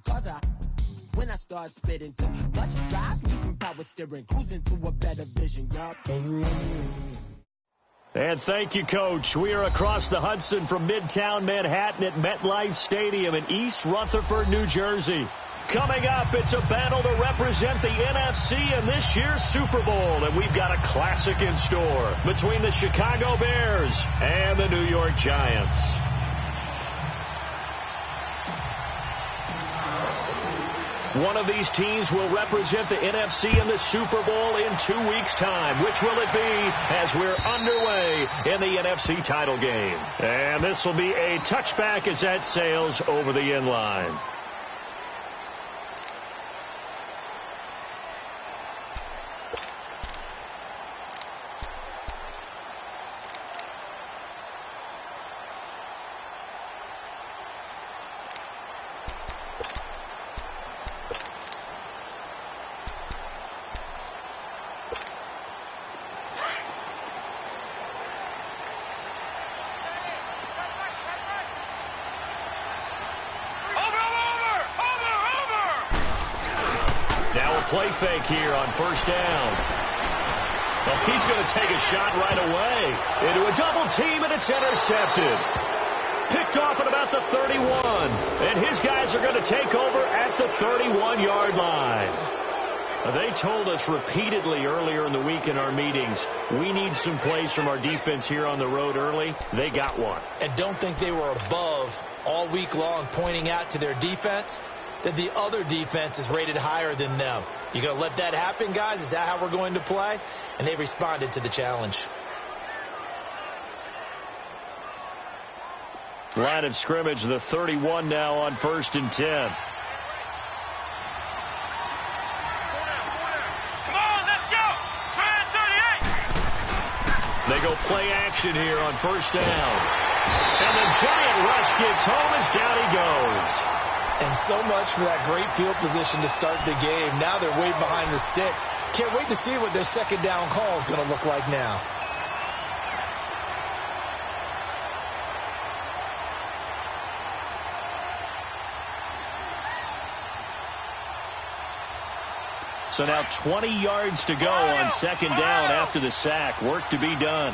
because when I start spitting too much drive, need some power steering, cruising to a better vision, yup. And thank you, Coach. We are across the Hudson from Midtown Manhattan at MetLife Stadium in East Rutherford, New Jersey. Coming up, it's a battle to represent the NFC in this year's Super Bowl, and we've got a classic in store between the Chicago Bears and the New York Giants. One of these teams will represent the NFC in the Super Bowl in 2 weeks' time. Which will it be as we're underway in the NFC title game? And this will be a touchback as that sails over the end line. Play fake here on first down. Well, he's going to take a shot right away into a double team, and it's intercepted. Picked off at about the 31. And his guys are going to take over at the 31-yard line. They told us repeatedly earlier in the week in our meetings, we need some plays from our defense here on the road early. They got one. And don't think they were above all week long pointing out to their defense that the other defense is rated higher than them. You going to let that happen, guys? Is that how we're going to play? And they responded to the challenge. Line of scrimmage, the 31 now on 1st and 10. Come on, let's go! 38! They go play action here on first down. And the Giant rush gets home as down he goes. And so much for that great field position to start the game. Now they're way behind the sticks. Can't wait to see what their second down call is going to look like now. So now 20 yards to go on second down after the sack. Work to be done.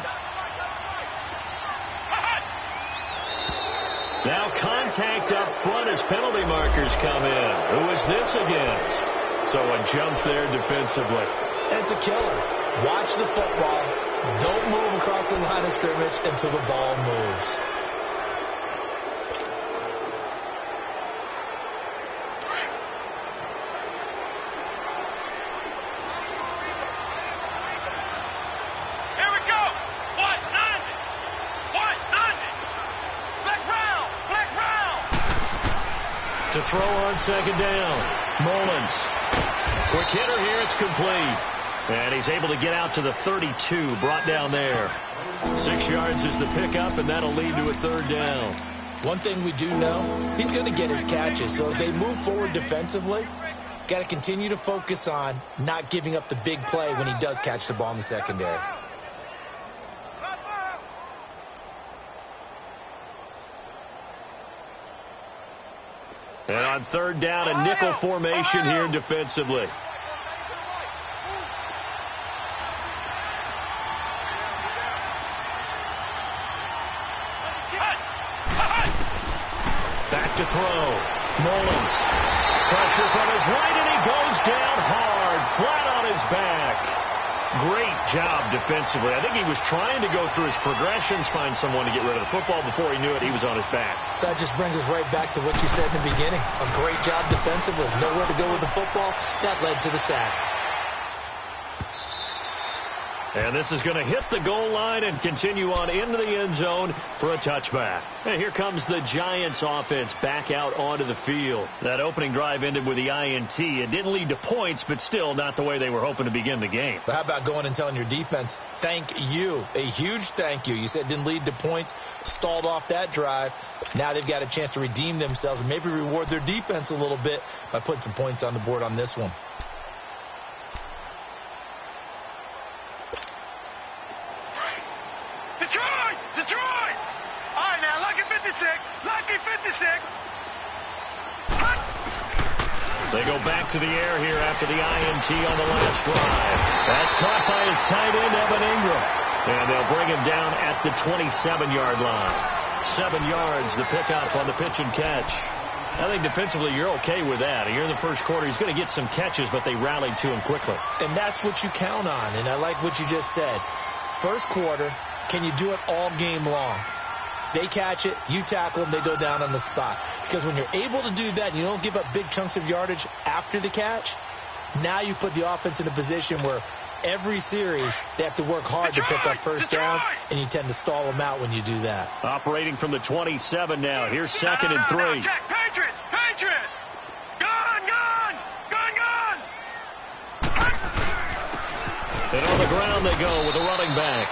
Now contact up front as penalty markers come in. Who is this against? So a jump there defensively. It's a killer. Watch the football. Don't move across the line of scrimmage until the ball moves. To throw on second down. Mullins. Quick hitter here. It's complete. And he's able to get out to the 32. Brought down there. 6 yards is the pickup, and that'll lead to a third down. One thing we do know, he's going to get his catches. So as they move forward defensively, got to continue to focus on not giving up the big play when he does catch the ball in the secondary. And on third down, a nickel formation here defensively. Back to throw. Mullins. Pressure from his right, and he goes down hard, flat on his back. Great job defensively. I think he was trying to go through his progressions, find someone to get rid of the football. Before he knew it, he was on his back. So that just brings us right back to what you said in the beginning. A great job defensively. Nowhere to go with the football. That led to the sack. And this is going to hit the goal line and continue on into the end zone for a touchback. And here comes the Giants offense back out onto the field. That opening drive ended with the INT. It didn't lead to points, but still not the way they were hoping to begin the game. But how about going and telling your defense, thank you, a huge thank you. You said it didn't lead to points, stalled off that drive. Now they've got a chance to redeem themselves and maybe reward their defense a little bit by putting some points on the board on this one. Detroit! All right, now, lucky 56. Lucky 56. go back to the air here after the INT on the last drive. That's caught by his tight end, Evan Ingram. And they'll bring him down at the 27-yard line. 7 yards, the pickup on the pitch and catch. I think defensively you're okay with that. Here in the first quarter, he's going to get some catches, but they rallied to him quickly. And that's what you count on, and I like what you just said. First quarter, can you do it all game long? They catch it, you tackle them, they go down on the spot. Because when you're able to do that and you don't give up big chunks of yardage after the catch, now you put the offense in a position where every series they have to work hard to pick up first downs, and you tend to stall them out when you do that. Operating from the 27 now. Here's 2nd and 3. Jack, Patriot! Patriot! Gone! And on the ground they go with a running back.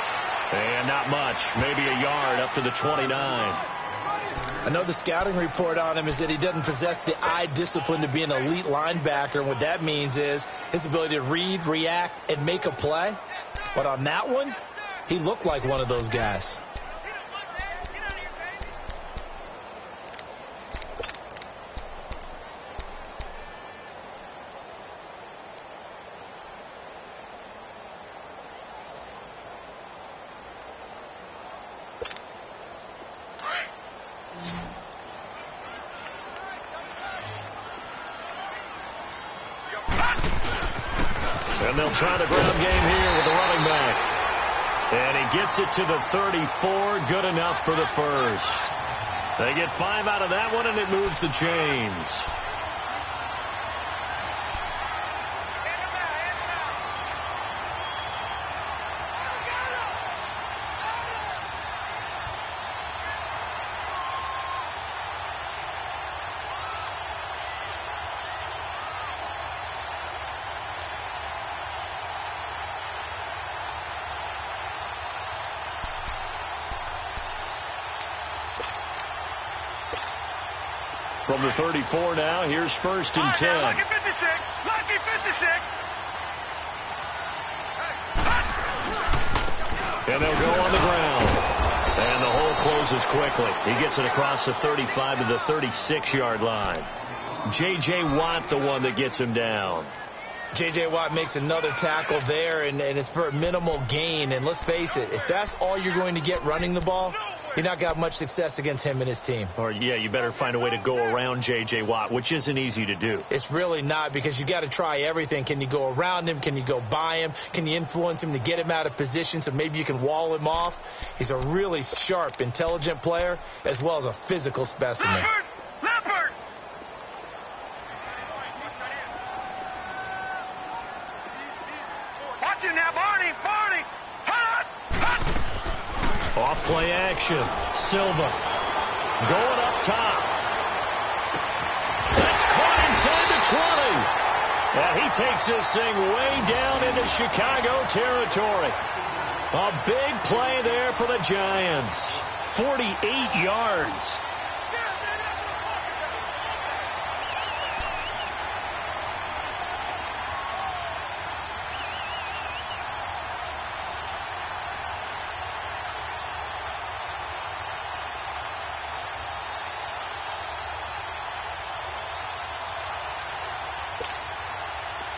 And not much, maybe a yard up to the 29. I know the scouting report on him is that he doesn't possess the eye discipline to be an elite linebacker. And what that means is his ability to read, react, and make a play. But on that one, he looked like one of those guys. And they'll try the ground game here with the running back. And he gets it to the 34. Good enough for the first. They get 5 out of that one, and it moves the chains. From the 34 now, here's 1st and 10. Lucky 56! Lucky 56! And they'll go on the ground. And the hole closes quickly. He gets it across the 35 to the 36-yard line. J.J. Watt, the one that gets him down. J.J. Watt makes another tackle there, and it's for a minimal gain. And let's face it, if that's all you're going to get running the ball, you're not got much success against him and his team. Or, yeah, you better find a way to go around J.J. Watt, which isn't easy to do. It's really not, because you got to try everything. Can you go around him? Can you go by him? Can you influence him to get him out of position so maybe you can wall him off? He's a really sharp, intelligent player, as well as a physical specimen. Leopard! Watch him now, Barney! Barney! Hot! Hot! Off play action. Silva going up top. That's caught inside the 20. And he takes this thing way down into Chicago territory. A big play there for the Giants. 48 yards.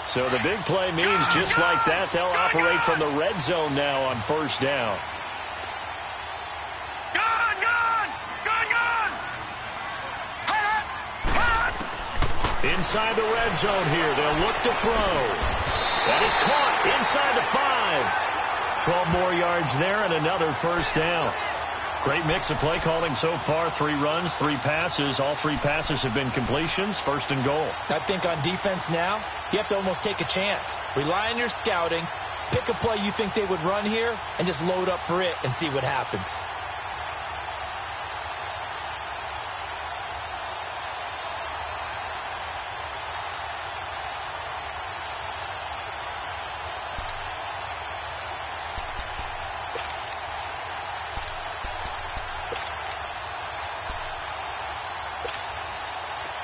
So the big play means just like that, they'll operate from the red zone now on 1st down. Gone! Gone! Gone! Gone! Hot! Hot! Inside the red zone here, they'll look to throw. That is caught inside the 5. 12 more yards there and another 1st down. Great mix of play calling so far. 3 runs, 3 passes. All 3 passes have been completions. 1st and goal. I think on defense now, you have to almost take a chance. Rely on your scouting. Pick a play you think they would run here and just load up for it and see what happens.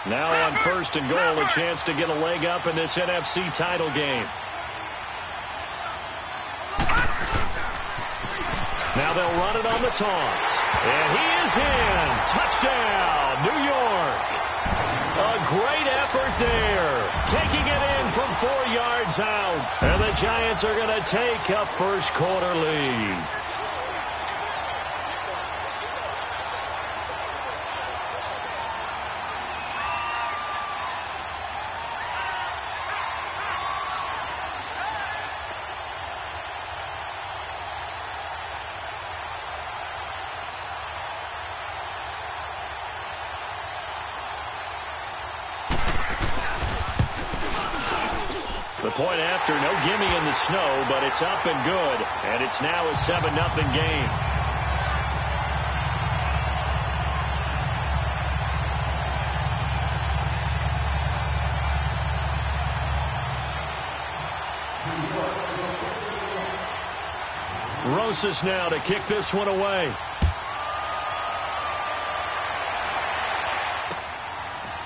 Now on 1st and goal, a chance to get a leg up in this NFC title game. Now they'll run it on the toss. And he is in. Touchdown, New York. A great effort there. Taking it in from 4 yards out. And the Giants are going to take a first quarter lead. The point after, no gimme in the snow, but it's up and good. And it's now a 7-0 game. Rosas now to kick this one away.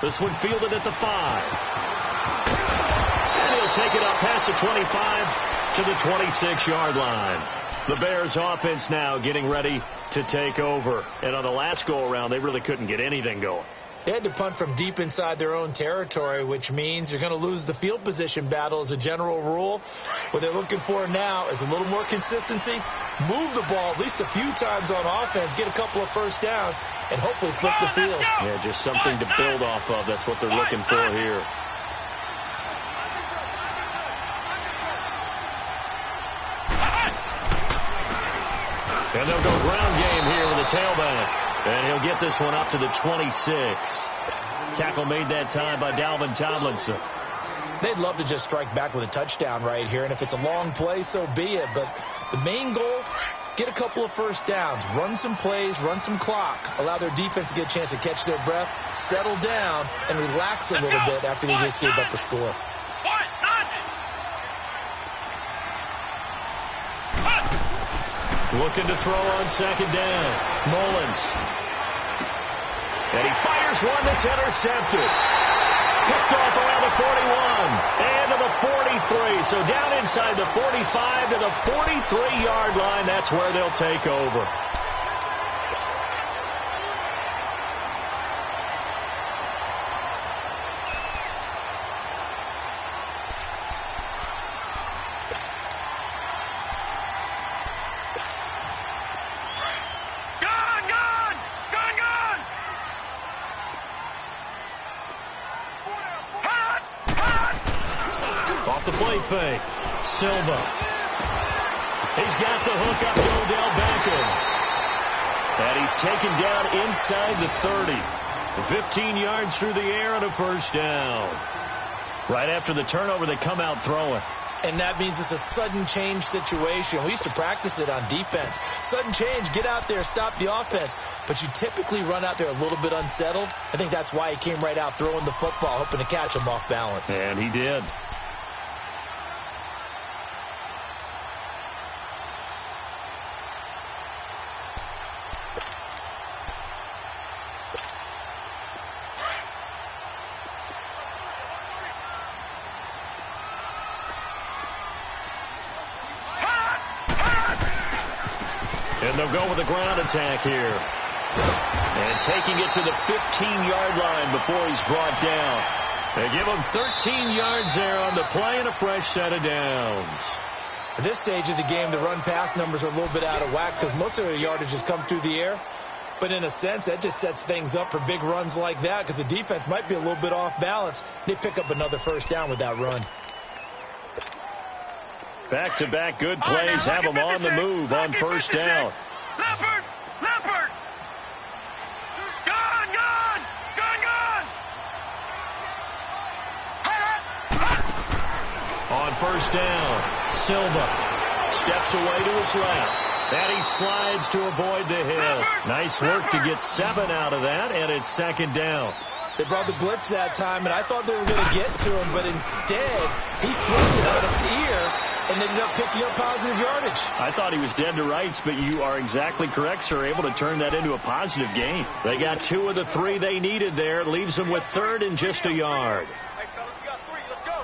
This one fielded at the 5. He'll take it up past the 25 to the 26-yard line. The Bears offense now getting ready to take over. And on the last go-around, they really couldn't get anything going. They had to punt from deep inside their own territory, which means you're going to lose the field position battle as a general rule. What they're looking for now is a little more consistency, move the ball at least a few times on offense, get a couple of first downs, and hopefully flip the field. Yeah, just something to build off of. That's what they're looking for here. And they'll go ground game here with a tailback. And he'll get this one up to the 26. Tackle made that time by Dalvin Tomlinson. They'd love to just strike back with a touchdown right here. And if it's a long play, so be it. But the main goal, get a couple of first downs. Run some plays, run some clock. Allow their defense to get a chance to catch their breath, settle down, and relax a little bit after they just gave up the score. Looking to throw on second down. Mullins. And he fires one that's intercepted. Picked off around the 41 and to the 43. So down inside the 45 to the 43-yard line. That's where they'll take over. The play fake. Silva. He's got the hook up to Odell Beckham. And he's taken down inside the 30. 15 yards through the air and a first down. Right after the turnover, they come out throwing. And that means it's a sudden change situation. We used to practice it on defense. Sudden change, get out there, stop the offense. But you typically run out there a little bit unsettled. I think that's why he came right out throwing the football, hoping to catch him off balance. And he did. And they'll go with a ground attack here. And taking it to the 15-yard line before he's brought down. They give him 13 yards there on the play and a fresh set of downs. At this stage of the game, the run-pass numbers are a little bit out of whack because most of the yardage has come through the air. But in a sense, that just sets things up for big runs like that because the defense might be a little bit off balance. They pick up another first down with that run. Back-to-back good plays have them on the move on first down. Leopard! Leopard! Gone! Gone! Gone! Gone! On first down, Silva steps away to his left. And he slides to avoid the hit. Nice work to get 7 out of that, and it's second down. They brought the blitz that time, and I thought they were going to get to him, but instead, he flipped it on its ear and ended up picking up positive yardage. I thought he was dead to rights, but you are exactly correct, sir. Able to turn that into a positive gain. They got 2 of the 3 they needed there. Leaves them with third and just a yard. Hey, fellas, we got 3. Let's go.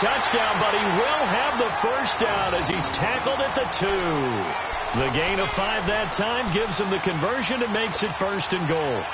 touchdown, but he will have the first down as he's tackled at the 2. The gain of 5 that time gives him the conversion and makes it 1st and goal.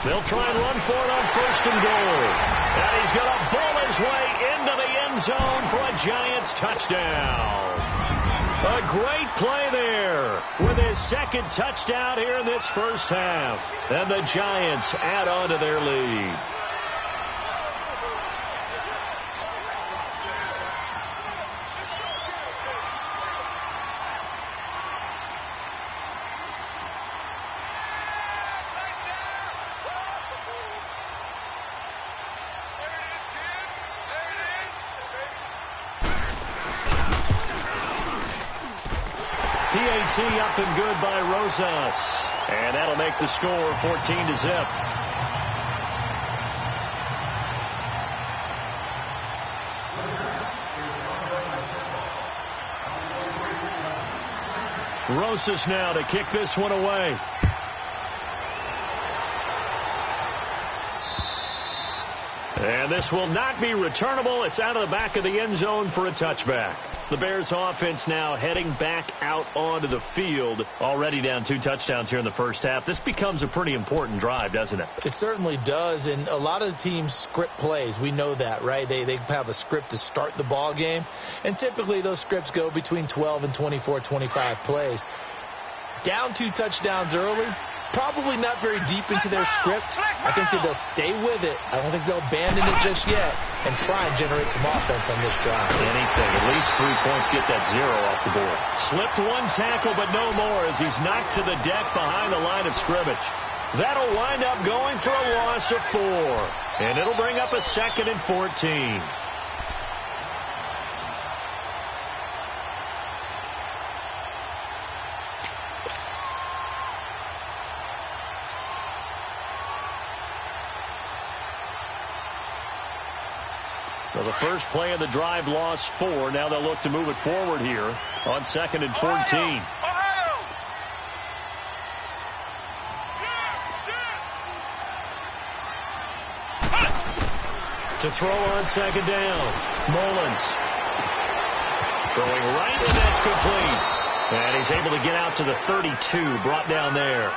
They'll try and run for it on 1st and goal. And he's going to bull his way into the end zone for a Giants touchdown. A great play there with his 2nd touchdown here in this first half. And the Giants add on to their lead. PAT up and good by Rosas. And that'll make the score 14-0. Rosas now to kick this one away. And this will not be returnable. It's out of the back of the end zone for a touchback. The Bears offense now heading back out onto the field. Already down 2 touchdowns here in the first half. This becomes a pretty important drive, doesn't it? It certainly does. And a lot of the teams script plays. We know that, right? They have a script to start the ball game. And typically those scripts go between 12 and 24, 25 plays. Down 2 touchdowns early. Probably not very deep into their script. I think that they'll stay with it. I don't think they'll abandon it just yet and try and generate some offense on this drive. Anything. At least 3 points get that 0 off the board. Slipped 1 tackle, but no more as he's knocked to the deck behind the line of scrimmage. That'll wind up going for a loss of 4. And it'll bring up a 2nd and 14. So the first play of the drive lost 4. Now they'll look to move it forward here on 2nd and 14. To throw on 2nd down. Mullins throwing right, and that's complete. And he's able to get out to the 32, brought down there.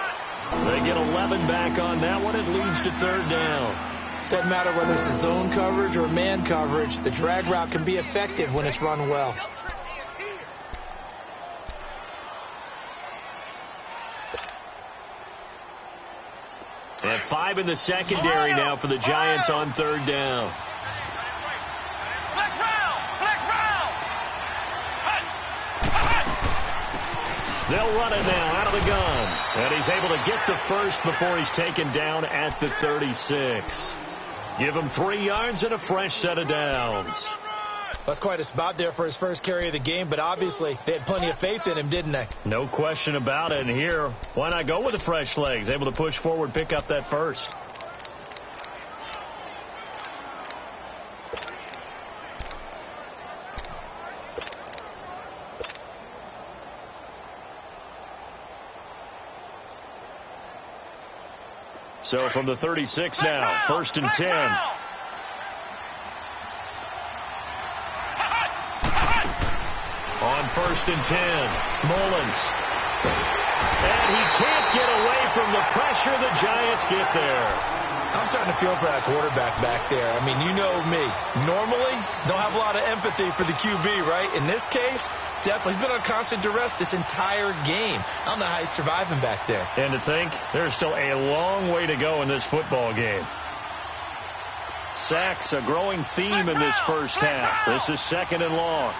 They get 11 back on that one. It leads to 3rd down. Doesn't matter whether it's a zone coverage or man coverage. The drag route can be effective when it's run well. And 5 in the secondary now for the Giants on 3rd down. They'll run it now out of the gun. And he's able to get the first before he's taken down at the 36. Give him 3 yards and a fresh set of downs. That's quite a spot there for his first carry of the game, but obviously they had plenty of faith in him, didn't they? No question about it. And here, why not go with the fresh legs? Able to push forward, pick up that first. So from the 36 now, 1st and 10. On 1st and 10, Mullins. And he can't get away from the pressure. The Giants get there. I'm starting to feel for that quarterback back there. I mean, you know me. Normally, don't have a lot of empathy for the QB, right? In this case, definitely. He's been on constant duress this entire game. I don't know how he's surviving back there. And to think, there's still a long way to go in this football game. Sacks, a growing theme in this first half. This is 2nd and long.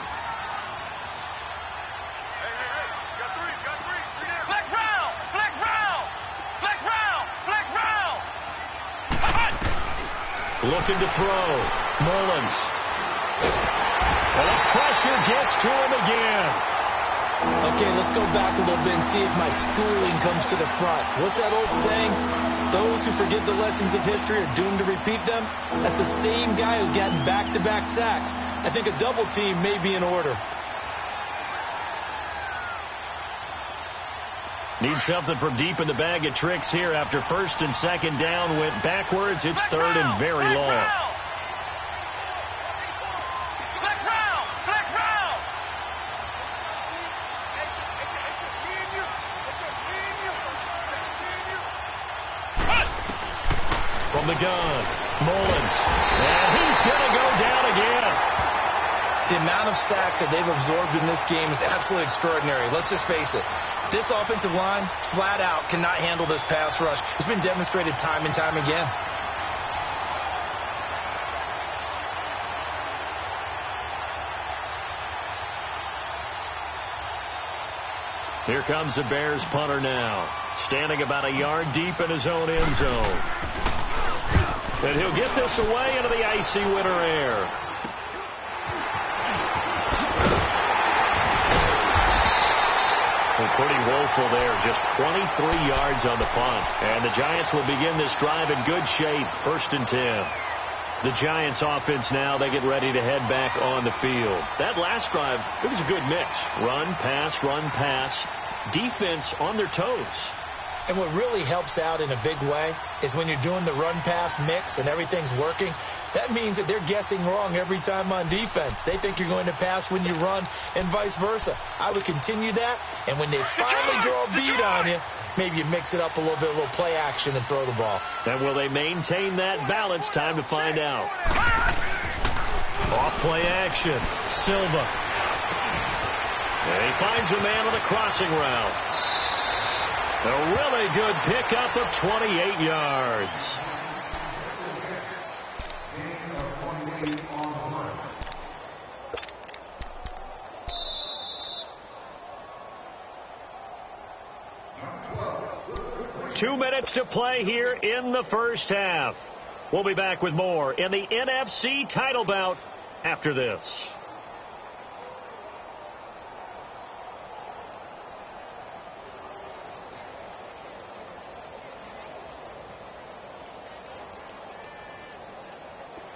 Looking to throw. Mullins. And the pressure gets to him again. Okay, let's go back a little bit and see if my schooling comes to the front. What's that old saying? Those who forget the lessons of history are doomed to repeat them. That's the same guy who's gotten back-to-back sacks. I think a double team may be in order. Need something from deep in the bag of tricks here after first and second down went backwards. It's third and very long. From the gun, Mullins, and he's going to go down again. The amount of sacks that they've absorbed in this game is absolutely extraordinary. Let's just face it. This offensive line, flat out, cannot handle this pass rush. It's been demonstrated time and time again. Here comes the Bears punter now, standing about a yard deep in his own end zone. And he'll get this away into the icy winter air. Well, pretty woeful there. Just 23 yards on the punt. And the Giants will begin this drive in good shape. 1st and 10. The Giants offense now, they get ready to head back on the field. That last drive, it was a good mix. Run, pass, defense on their toes. And what really helps out in a big way is when you're doing the run-pass mix and everything's working, that means that they're guessing wrong every time on defense. They think you're going to pass when you run and vice versa. I would continue that, and when they finally draw a beat on you, maybe you mix it up a little bit, a little play action, and throw the ball. And will they maintain that balance? Time to find out. Off play action. Silva. And he finds a man on the crossing route. A really good pickup of 28 yards. Two minutes to play here in the first half. We'll be back with more in the NFC title bout after this.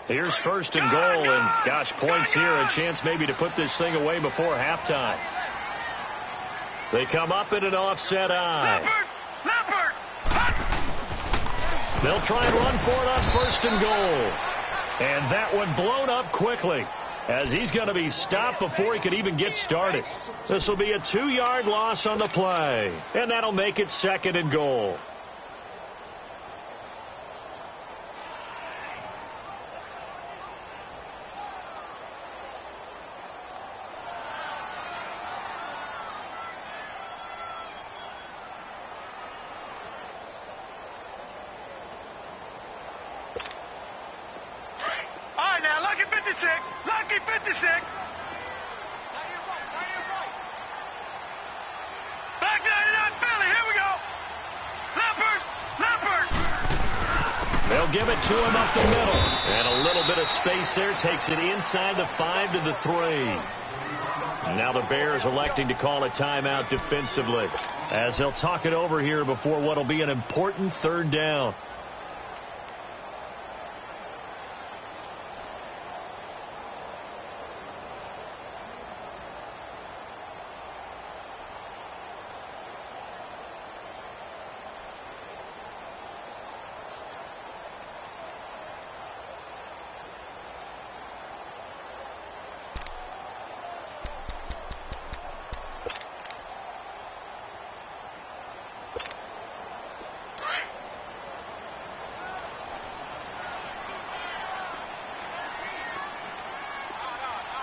Here's 1st and goal, and gosh, points here, a chance maybe to put this thing away before halftime. They come up in an offset eye. They'll try and run for it on 1st and goal. And that one blown up quickly, as he's going to be stopped before he could even get started. This will be a 2-yard loss on the play, and that'll make it 2nd and goal. Lucky 56. Back 99 Philly. Here we go. Leopard. They'll give it to him up the middle. And a little bit of space there takes it inside the 5 to the 3. And now the Bears electing to call a timeout defensively, as they'll talk it over here before what will be an important 3rd down.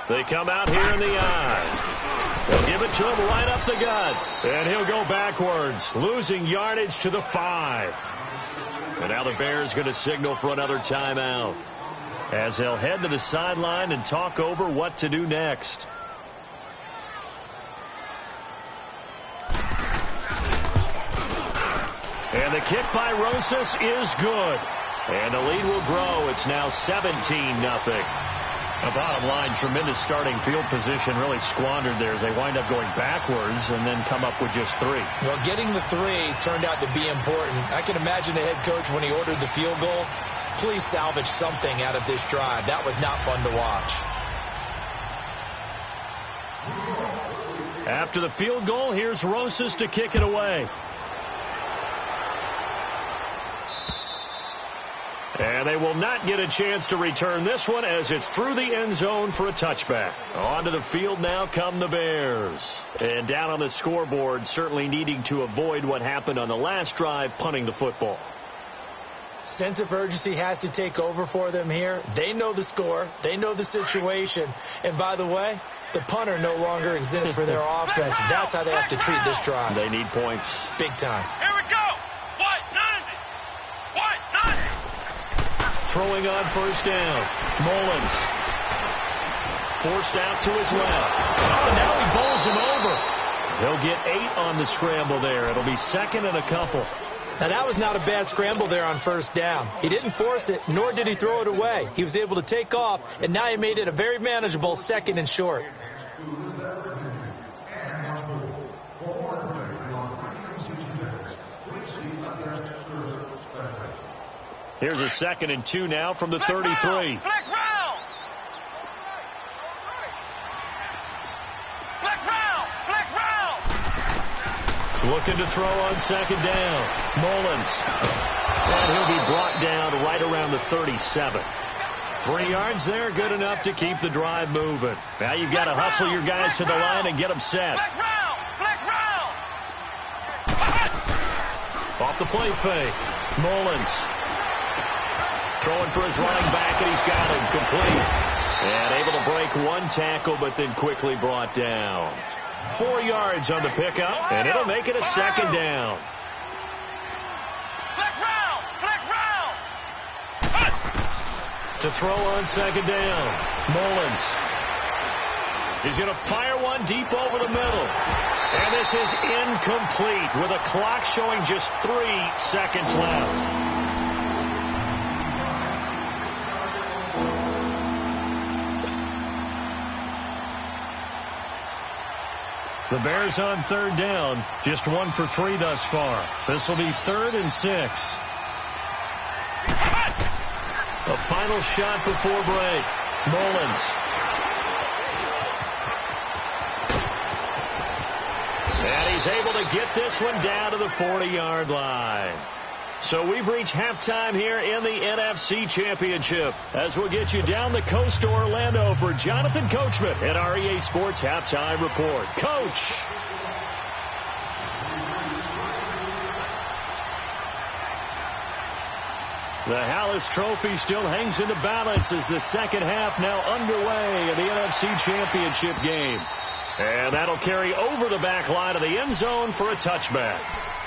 They come out here in the eye. They'll give it to him right up the gut. And he'll go backwards, losing yardage to the 5. And now the Bears going to signal for another timeout, as they'll head to the sideline and talk over what to do next. And the kick by Rosas is good. And the lead will grow. It's now 17-0. The bottom line, tremendous starting field position, really squandered there as they wind up going backwards and then come up with just 3. Well, getting the 3 turned out to be important. I can imagine the head coach when he ordered the field goal, please salvage something out of this drive. That was not fun to watch. After the field goal, here's Rosas to kick it away. And they will not get a chance to return this one as it's through the end zone for a touchback. Onto the field now come the Bears. And down on the scoreboard, certainly needing to avoid what happened on the last drive, punting the football. Sense of urgency has to take over for them here. They know the score. They know the situation. And by the way, the punter no longer exists for their offense. That's how they have to treat this drive. They need points. Big time. Here we go. What? 90. What? 90. Throwing on first down. Mullins. Forced out to his left. Oh, now he bowls him over. He'll get 8 on the scramble there. It'll be second and a couple. Now, that was not a bad scramble there on first down. He didn't force it, nor did he throw it away. He was able to take off, and now he made it a very manageable second and short. Here's a 2nd and 2 now from the 33. Flex round. Flex round. Flex round. Looking to throw on second down. Mullins. And he'll be brought down right around the 37. 3 yards there, good enough to keep the drive moving. Now you've got to hustle your guys to the line and get them set. Flex round. Flex round. Off the play fake. Mullins. Throwing for his running back, and he's got him complete. And able to break 1 tackle, but then quickly brought down. 4 yards on the pickup, and it'll make it a 2nd down. Flex round. Flex round. To throw on second down. Mullins. He's going to fire one deep over the middle. And this is incomplete with a clock showing just 3 seconds left. The Bears on 3rd down, just 1 for 3 thus far. This will be 3rd and 6. A final shot before break. Mullins. And he's able to get this one down to the 40-yard line. So we've reached halftime here in the NFC Championship as we'll get you down the coast to Orlando for Jonathan Coachman at our EA Sports Halftime Report. Coach. The Hallis Trophy still hangs in the balance as the second half now underway in the NFC Championship game. And that'll carry over the back line of the end zone for a touchback.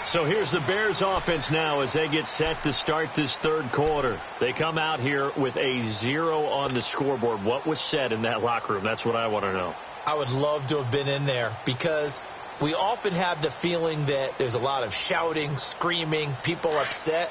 So here's the Bears offense now as they get set to start this 3rd quarter. They come out here with a 0 on the scoreboard. What was said in that locker room? That's what I want to know. I would love to have been in there because we often have the feeling that there's a lot of shouting, screaming, people upset.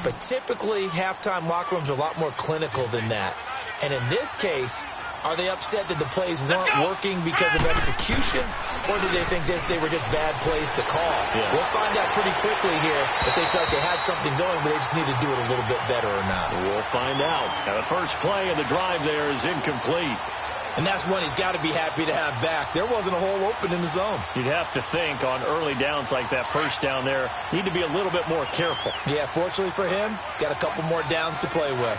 But typically, halftime locker rooms are a lot more clinical than that. And in this case, are they upset that the plays weren't working because of execution, or do they think they were just bad plays to call? Yeah. We'll find out pretty quickly here if they felt they had something going, but they just need to do it a little bit better or not. We'll find out. Now, the first play of the drive there is incomplete. And that's one he's got to be happy to have back. There wasn't a hole open in the zone. You'd have to think on early downs like that first down there, need to be a little bit more careful. Yeah, fortunately for him, got a couple more downs to play with.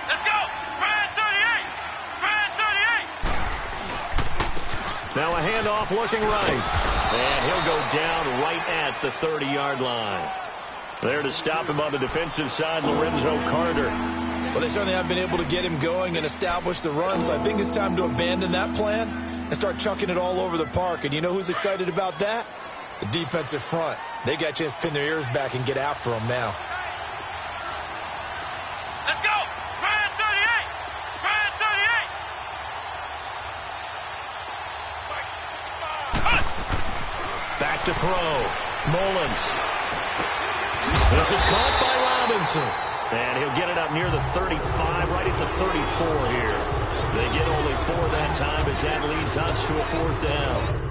Let's go. Brad 38. Brad 38. Now a handoff looking right. And he'll go down right at the 30-yard line. There to stop him on the defensive side, Lorenzo Carter. Well, they certainly have been able to get him going and establish the run, so I think it's time to abandon that plan and start chucking it all over the park. And you know who's excited about that? The defensive front. They got a chance to pin their ears back and get after him now. Let's go. Brad 38. Brad 38. Back to throw. Mullins. This is caught by Robinson. And he'll get it up near the 35, right at the 34 here. They get only 4 that time as that leads us to a 4th down.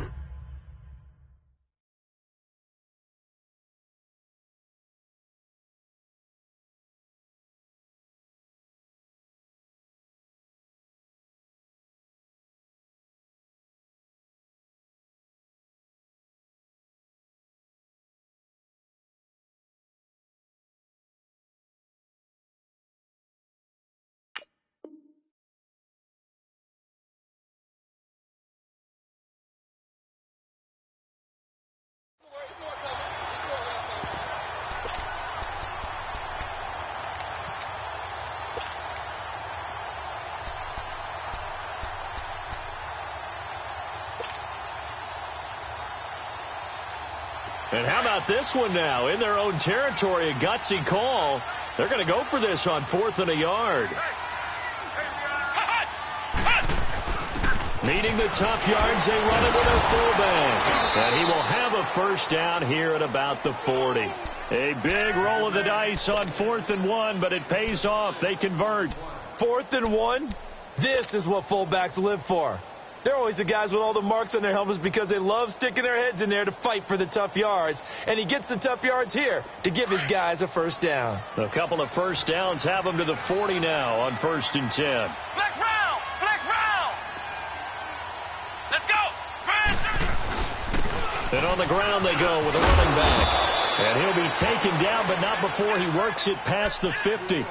And how about this one now? In their own territory, a gutsy call. They're going to go for this on 4th and a yard. Needing the tough yards, they run it with a fullback. And he will have a first down here at about the 40. A big roll of the dice on 4th and 1, but it pays off. They convert. 4th and 1? This is what fullbacks live for. They're always the guys with all the marks on their helmets because they love sticking their heads in there to fight for the tough yards. And he gets the tough yards here to give his guys a first down. A couple of first downs have them to the 40 now on 1st and 10. Flex round! Flex round! Let's go! And on the ground they go with a running back. And he'll be taken down, but not before he works it past the 50.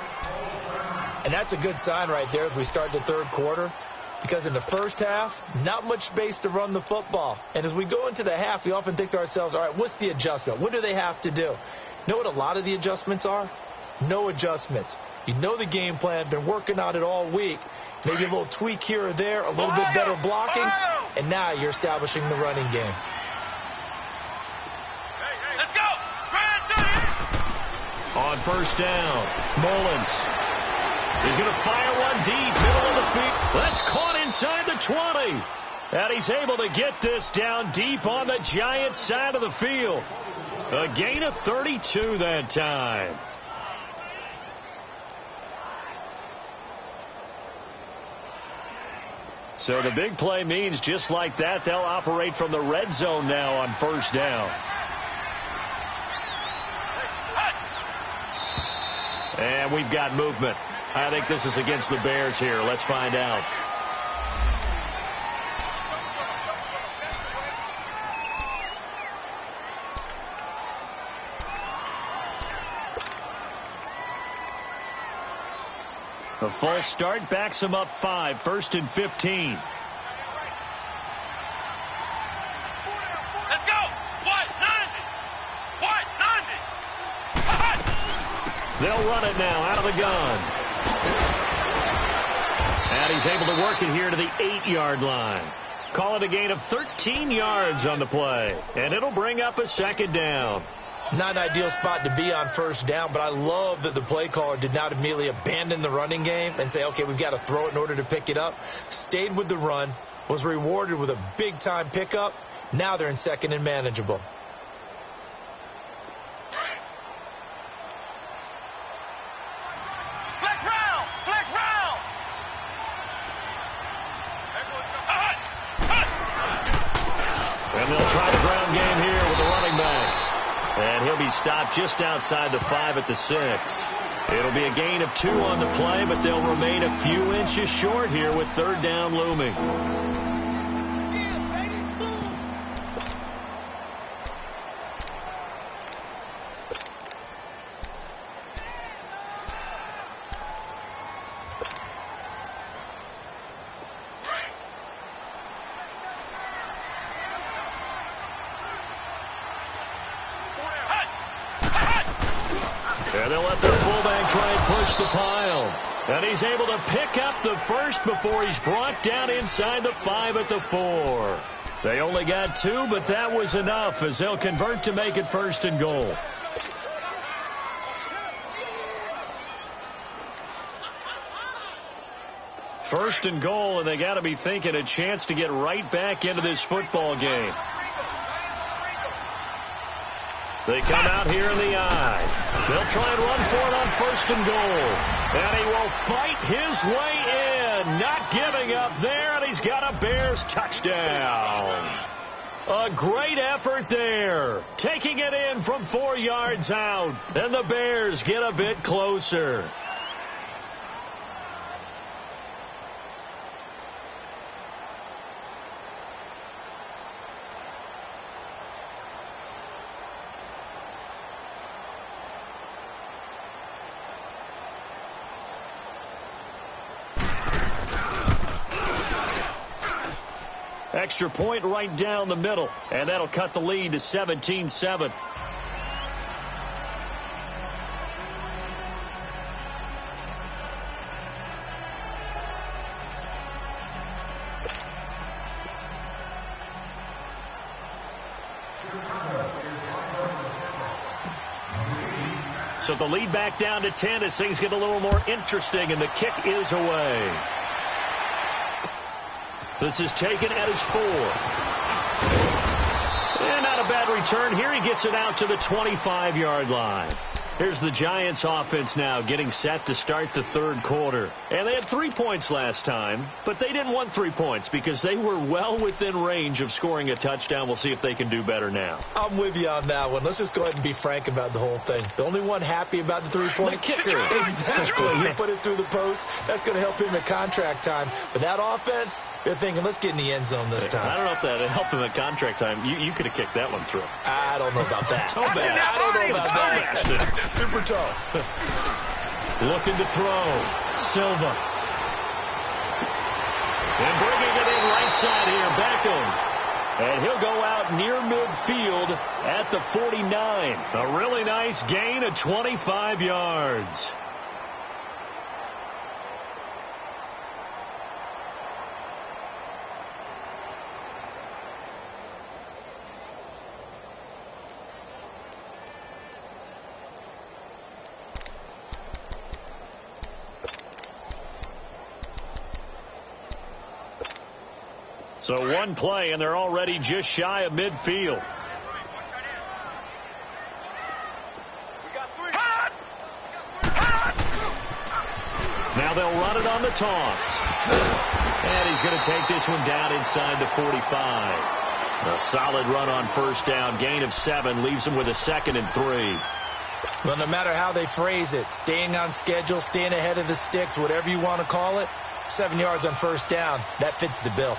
And that's a good sign right there as we start the 3rd quarter. Because in the first half, not much space to run the football. And as we go into the half, we often think to ourselves, all right, what's the adjustment? What do they have to do? You know what a lot of the adjustments are? No adjustments. You know the game plan, been working on it all week. Maybe a little tweak here or there, a little bit better blocking, and now you're establishing the running game. Let's go! On 1st down, Mullins. He's going to fire one deep, middle of the field. That's caught inside the 20. And he's able to get this down deep on the Giants' side of the field. A gain of 32 that time. So the big play means just like that, they'll operate from the red zone now on 1st down. And we've got movement. I think this is against the Bears here. Let's find out. A false start backs him up 5. 1st and 15. Let's go! What? 90! What? 90! They'll run it now out of the gun. And he's able to work it here to the 8-yard line. Call it a gain of 13 yards on the play. And it'll bring up a 2nd down. Not an ideal spot to be on 1st down, but I love that the play caller did not immediately abandon the running game and say, okay, we've got to throw it in order to pick it up. Stayed with the run, was rewarded with a big-time pickup. Now they're in 2nd and manageable. Flex round! Flex round! And they'll try the ground game here with the running back. And he'll be stopped just outside the 5 at the 6. It'll be a gain of 2 on the play, but they'll remain a few inches short here with 3rd down looming. And they'll let their fullback try and push the pile. And he's able to pick up the first before he's brought down inside the 5 at the 4. They only got 2, but that was enough as they'll convert to make it 1st and goal. First and goal, and they got to be thinking a chance to get right back into this football game. They come out here in the I. They'll try and run for it on 1st and goal. And he will fight his way in. Not giving up there, and he's got a Bears touchdown. A great effort there. Taking it in from 4 yards out. And the Bears get a bit closer. Extra point right down the middle, and that'll cut the lead to 17-7. So the lead back down to 10 as things get a little more interesting, and the kick is away. This is taken at his 4. And not a bad return here. He gets it out to the 25-yard line. Here's the Giants offense now getting set to start the 3rd quarter. And they had 3 points last time, but they didn't want 3 points because they were well within range of scoring a touchdown. We'll see if they can do better now. I'm with you on that one. Let's just go ahead and be frank about the whole thing. The only one happy about the 3-point the kicker. Exactly. He put it through the post. That's going to help him at contract time. But that offense, they're thinking, let's get in the end zone this time. I don't know if that helped him at contract time. You could have kicked that one through. I don't know about that. Toe bash. I don't know about that. Super toe. Looking to throw. Silva. And bringing it in right side here. Beckham. And he'll go out near midfield at the 49. A really nice gain of 25 yards. So one play, and they're already just shy of midfield. Now they'll run it on the toss. And he's going to take this one down inside the 45. A solid run on 1st down. Gain of 7 leaves him with a 2nd and 3. Well, no matter how they phrase it, staying on schedule, staying ahead of the sticks, whatever you want to call it, 7 yards on 1st down, that fits the bill.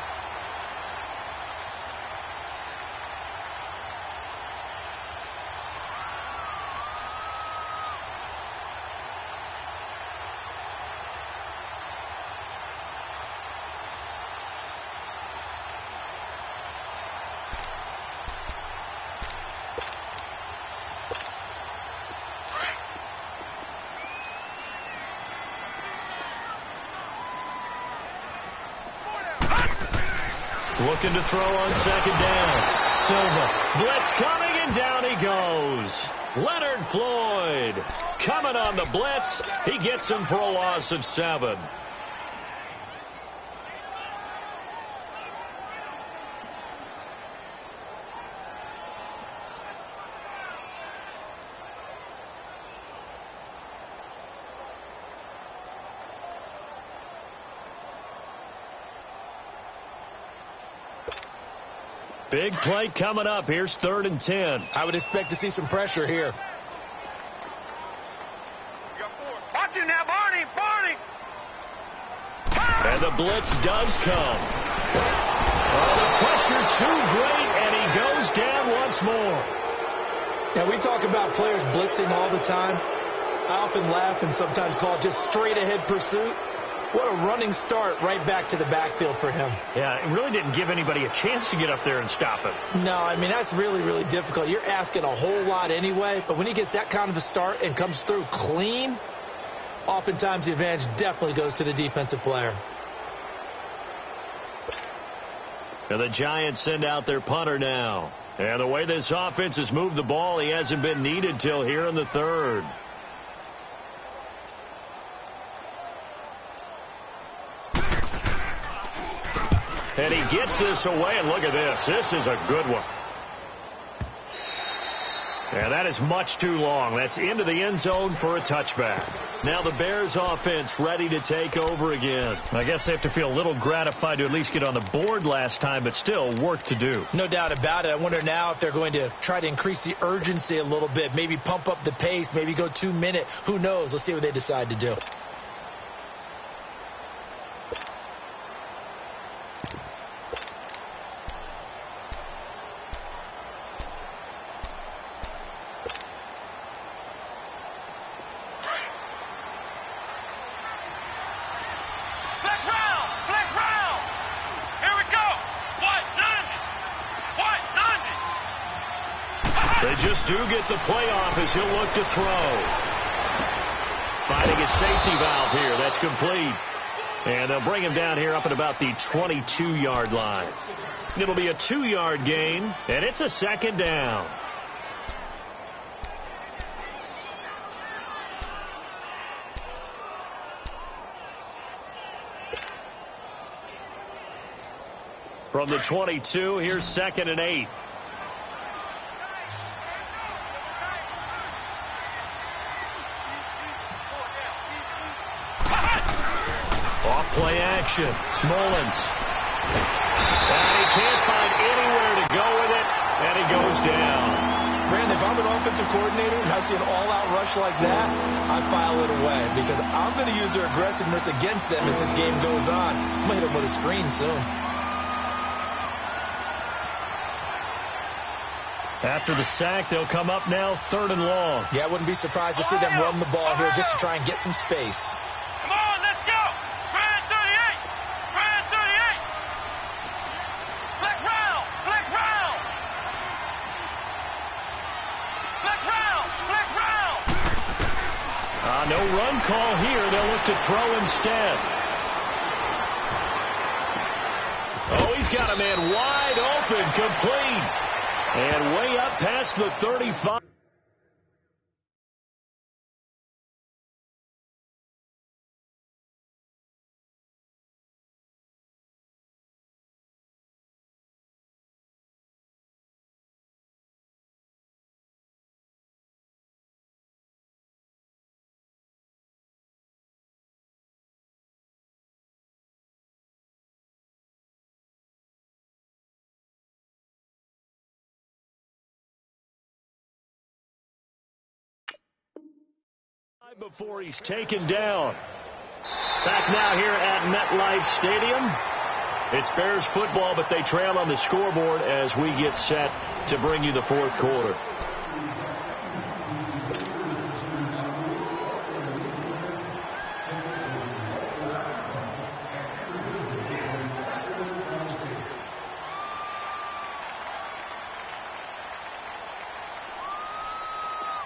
Looking to throw on 2nd down. Silva. Blitz coming, and down he goes. Leonard Floyd coming on the blitz. He gets him for a loss of 7. Big play coming up. Here's 3rd and 10. I would expect to see some pressure here. Watch it now, Barney! And the blitz does come. Oh, the pressure too great, and he goes down once more. Now, we talk about players blitzing all the time. I often laugh and sometimes call it just straight-ahead pursuit. What a running start right back to the backfield for him. Yeah, it really didn't give anybody a chance to get up there and stop it. No, I mean, that's really, really difficult. You're asking a whole lot anyway, but when he gets that kind of a start and comes through clean, oftentimes the advantage definitely goes to the defensive player. And the Giants send out their punter now. And the way this offense has moved the ball, he hasn't been needed till here in the 3rd. And he gets this away, and look at this. This is a good one. And that is much too long. That's into the end zone for a touchback. Now the Bears offense ready to take over again. I guess they have to feel a little gratified to at least get on the board last time, but still work to do. No doubt about it. I wonder now if they're going to try to increase the urgency a little bit, maybe pump up the pace, maybe go 2 minute. Who knows? Let's see what they decide to do. They just do get the playoff as he'll look to throw. Finding a safety valve here. That's complete. And they'll bring him down here up at about the 22-yard line. It'll be a 2-yard gain, and it's a second down. From the 22, here's 2nd and 8. Play action. Mullins. And he can't find anywhere to go with it, and he goes down. Brandon, if I'm an offensive coordinator and I see an all-out rush like that, I file it away because I'm going to use their aggressiveness against them as this game goes on. I'm going to hit them with a screen soon. After the sack, they'll come up now 3rd and long. Yeah, I wouldn't be surprised to see them run the ball here just to try and get some space. Come on, let's go. No run call here. They'll look to throw instead. Oh, he's got a man wide open, complete. And way up past the 35. Before he's taken down. Back now here at MetLife Stadium. It's Bears football, but they trail on the scoreboard as we get set to bring you the 4th quarter.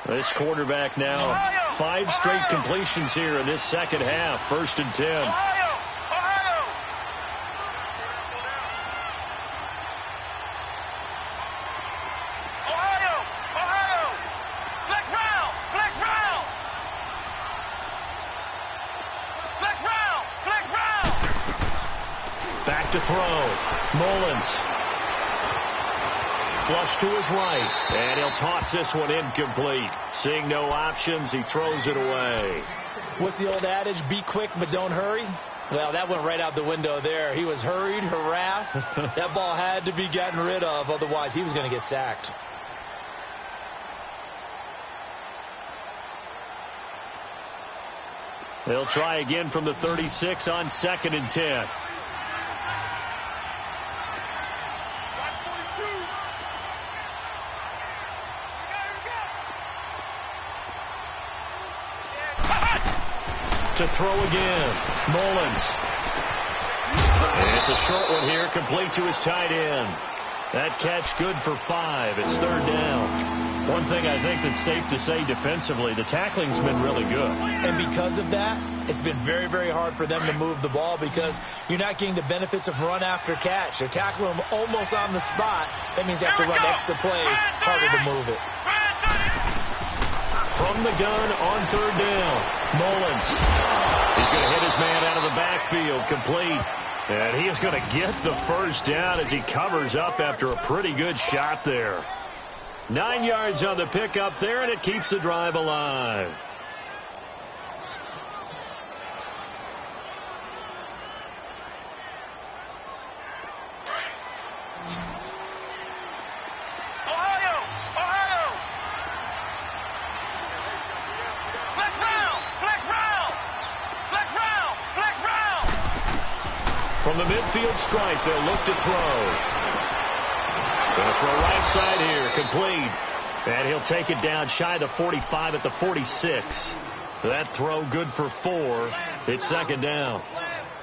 This quarterback now 5 straight completions here in this second half. 1st and 10. Ohio! Flex round! Back to throw. Mullins. Flush to his right, and he'll toss this one incomplete. Seeing no options, he throws it away. What's the old adage? Be quick, but don't hurry. Well, that went right out the window there. He was hurried, harassed. That ball had to be gotten rid of, otherwise he was going to get sacked. They'll try again from the 36 on 2nd and 10. To throw again. Mullins. And it's a short one here, complete to his tight end. That catch good for 5. It's 3rd down. One thing I think that's safe to say defensively, the tackling's been really good. And because of that, it's been very, very hard for them to move the ball because you're not getting the benefits of run after catch. They're tackling them almost on the spot. That means they have to run extra plays, harder to move it. From the gun on 3rd down, Mullins. He's going to hit his man out of the backfield, complete. And he is going to get the 1st down as he covers up after a pretty good shot there. 9 yards on the pickup there, and it keeps the drive alive. From the midfield stripe, they'll look to throw. Going to throw right side here, complete. And he'll take it down shy of the 45 at the 46. That throw good for 4. It's second down.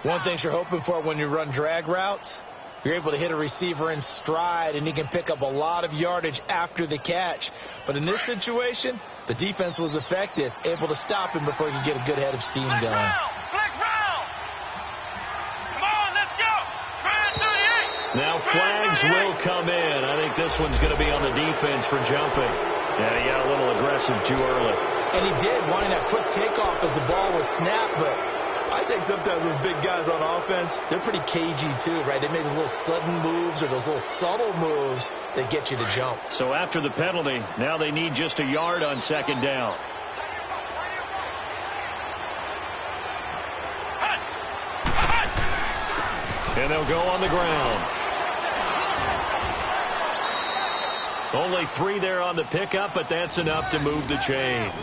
One thing you're hoping for when you run drag routes, you're able to hit a receiver in stride, and he can pick up a lot of yardage after the catch. But in this situation, the defense was effective, able to stop him before he could get a good head of steam going. Now flags will come in. I think this one's going to be on the defense for jumping. Yeah, he got a little aggressive too early. And he did, wanting that quick takeoff as the ball was snapped. But I think sometimes those big guys on offense, they're pretty cagey too, right? They make those little sudden moves or those little subtle moves that get you to jump. So after the penalty, now they need just a yard on second down. And they'll go on the ground. Only 3 there on the pickup, but that's enough to move the chains.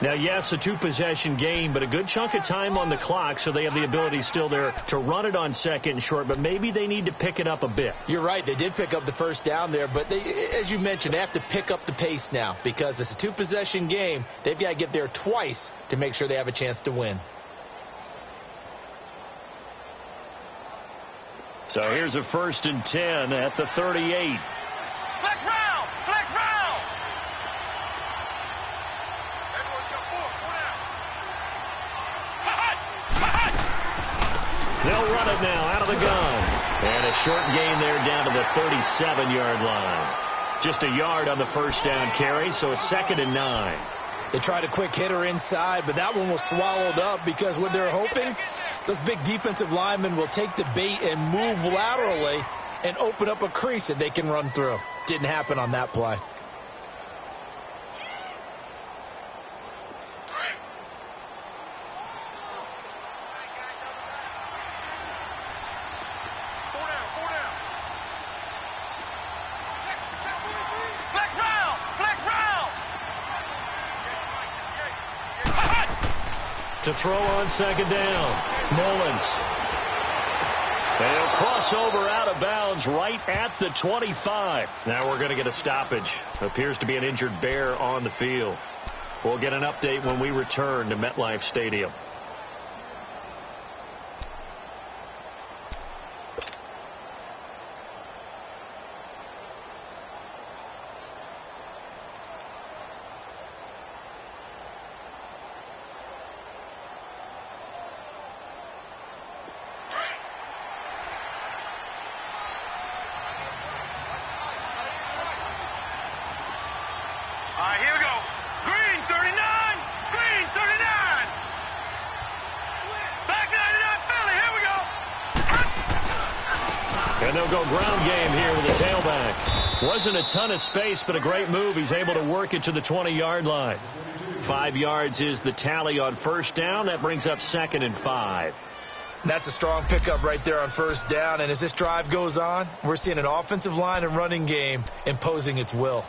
Now, yes, a 2-possession game, but a good chunk of time on the clock, so they have the ability still there to run it on second and short, but maybe they need to pick it up a bit. You're right. They did pick up the first down there, but they, as you mentioned, they have to pick up the pace now because it's a 2-possession game. They've got to get there twice to make sure they have a chance to win. So here's a 1st and 10 at the 38. Flex round! Flex round! They'll run it now out of the gun. And a short gain there down to the 37-yard line. Just a yard on the first down carry, so it's 2nd and 9. They tried a quick hitter inside, but that one was swallowed up because what they're hoping, those big defensive linemen will take the bait and move laterally and open up a crease that they can run through. Didn't happen on that play. To throw on second down. Mullins. And he'll cross over out of bounds right at the 25. Now we're going to get a stoppage. Appears to be an injured Bear on the field. We'll get an update when we return to MetLife Stadium. Here we go. Green 39. Green 39. Back 99 Philly. Here we go. And they'll go ground game here with the tailback. Wasn't a ton of space, but a great move. He's able to work it to the 20-yard line. 5 yards is the tally on first down. That brings up 2nd and 5. That's a strong pickup right there on first down. And as this drive goes on, we're seeing an offensive line and running game imposing its will.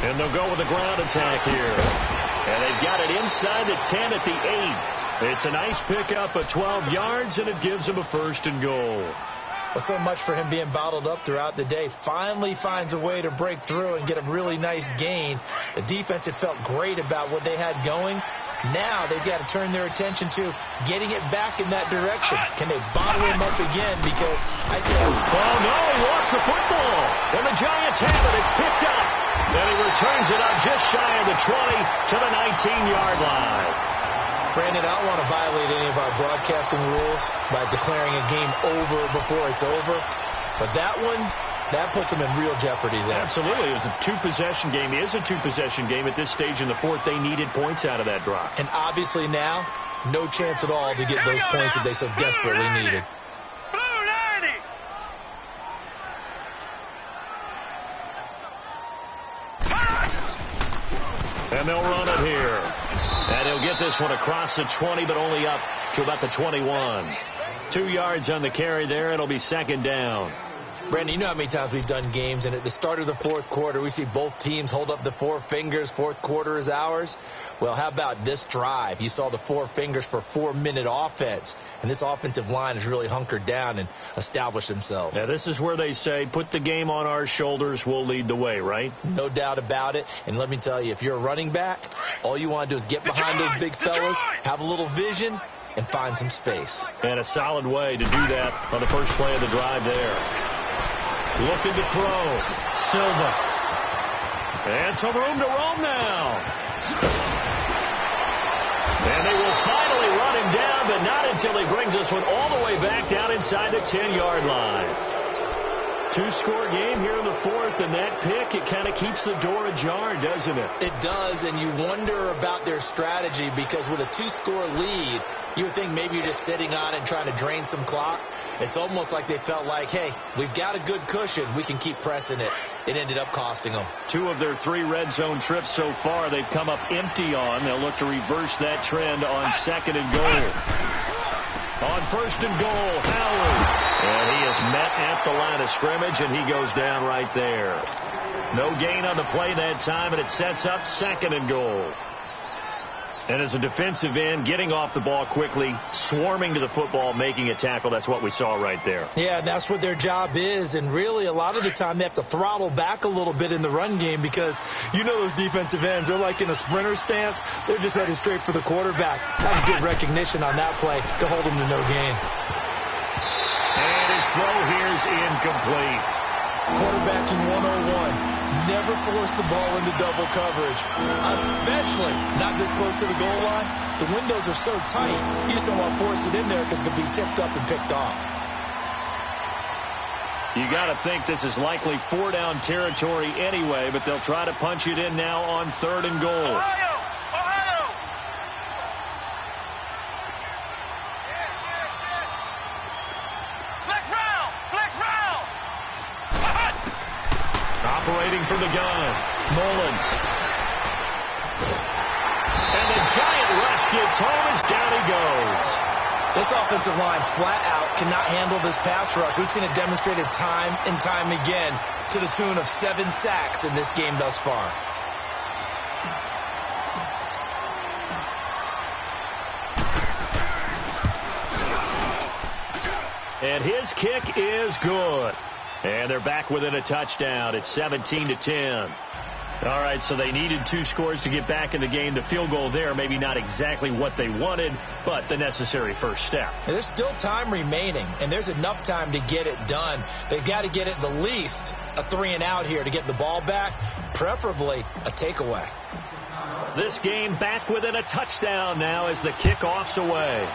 And they'll go with the ground attack here. And they've got it inside the 10 at the 8. It's a nice pickup of 12 yards, and it gives them a 1st and goal. Well, so much for him being bottled up throughout the day. Finally finds a way to break through and get a really nice gain. The defense had felt great about what they had going. Now they've got to turn their attention to getting it back in that direction. Can they bottle him up again? Because I tell you. Oh, no, he lost the football. And the Giants have it. It's picked up. And he returns it up just shy of the 20 to the 19-yard line. Brandon, I don't want to violate any of our broadcasting rules by declaring a game over before it's over, but that one, that puts them in real jeopardy there. Absolutely. It was a two-possession game. It is a two-possession game at this stage in the fourth. They needed points out of that drive. And obviously now, no chance at all to get those points that they so desperately needed. And they'll run it here. And he'll get this one across the 20, but only up to about the 21. 2 yards on the carry there. It'll be second down. Brandon, you know how many times we've done games, and at the start of the fourth quarter, we see both teams hold up the four fingers, fourth quarter is ours. Well, how about this drive? You saw the four fingers for 4-minute offense, and this offensive line has really hunkered down and established themselves. Yeah, this is where they say, put the game on our shoulders, we'll lead the way, right? No doubt about it, and let me tell you, if you're a running back, all you want to do is get behind those big fellas, have a little vision, and find some space. And a solid way to do that on the first play of the drive there. Looking to throw. Silva. And some room to roam now. And they will finally run him down, but not until he brings this one all the way back down inside the 10-yard line. Two-score game here in the fourth, and that pick, it kind of keeps the door ajar, doesn't it? It does, and you wonder about their strategy because with a two-score lead, you would think maybe you're just sitting on it and trying to drain some clock. It's almost like they felt like, hey, we've got a good cushion. We can keep pressing it. It ended up costing them. 2 of their 3 red zone trips so far, they've come up empty on. They'll look to reverse that trend on second and goal. On first and goal, Howard. And he is met at the line of scrimmage, and he goes down right there. No gain on the play that time, and it sets up second and goal. And as a defensive end, getting off the ball quickly, swarming to the football, making a tackle, that's what we saw right there. Yeah, that's what their job is. And really, a lot of the time, they have to throttle back a little bit in the run game because you know those defensive ends, they're like in a sprinter stance. They're just headed straight for the quarterback. That was good recognition on that play to hold him to no gain. And his throw here is incomplete. Quarterbacking 101. Never force the ball into double coverage, especially not this close to the goal line. The windows are so tight, you just don't want to force it in there because it could be tipped up and picked off. You got to think this is likely 4-down territory anyway, but they'll try to punch it in now on third and goal. Operating from the gun, Mullins. And the giant rush gets home as down he goes. This offensive line flat out cannot handle this pass rush. We've seen it demonstrated time and time again to the tune of 7 sacks in this game thus far. And his kick is good. And they're back within a touchdown. It's 17-10. All right, so they needed 2 scores to get back in the game. The field goal there, maybe not exactly what they wanted, but the necessary first step. And there's still time remaining, and there's enough time to get it done. They've got to get it the least a 3-and-out here to get the ball back, preferably a takeaway. This game back within a touchdown now as the kickoff's away.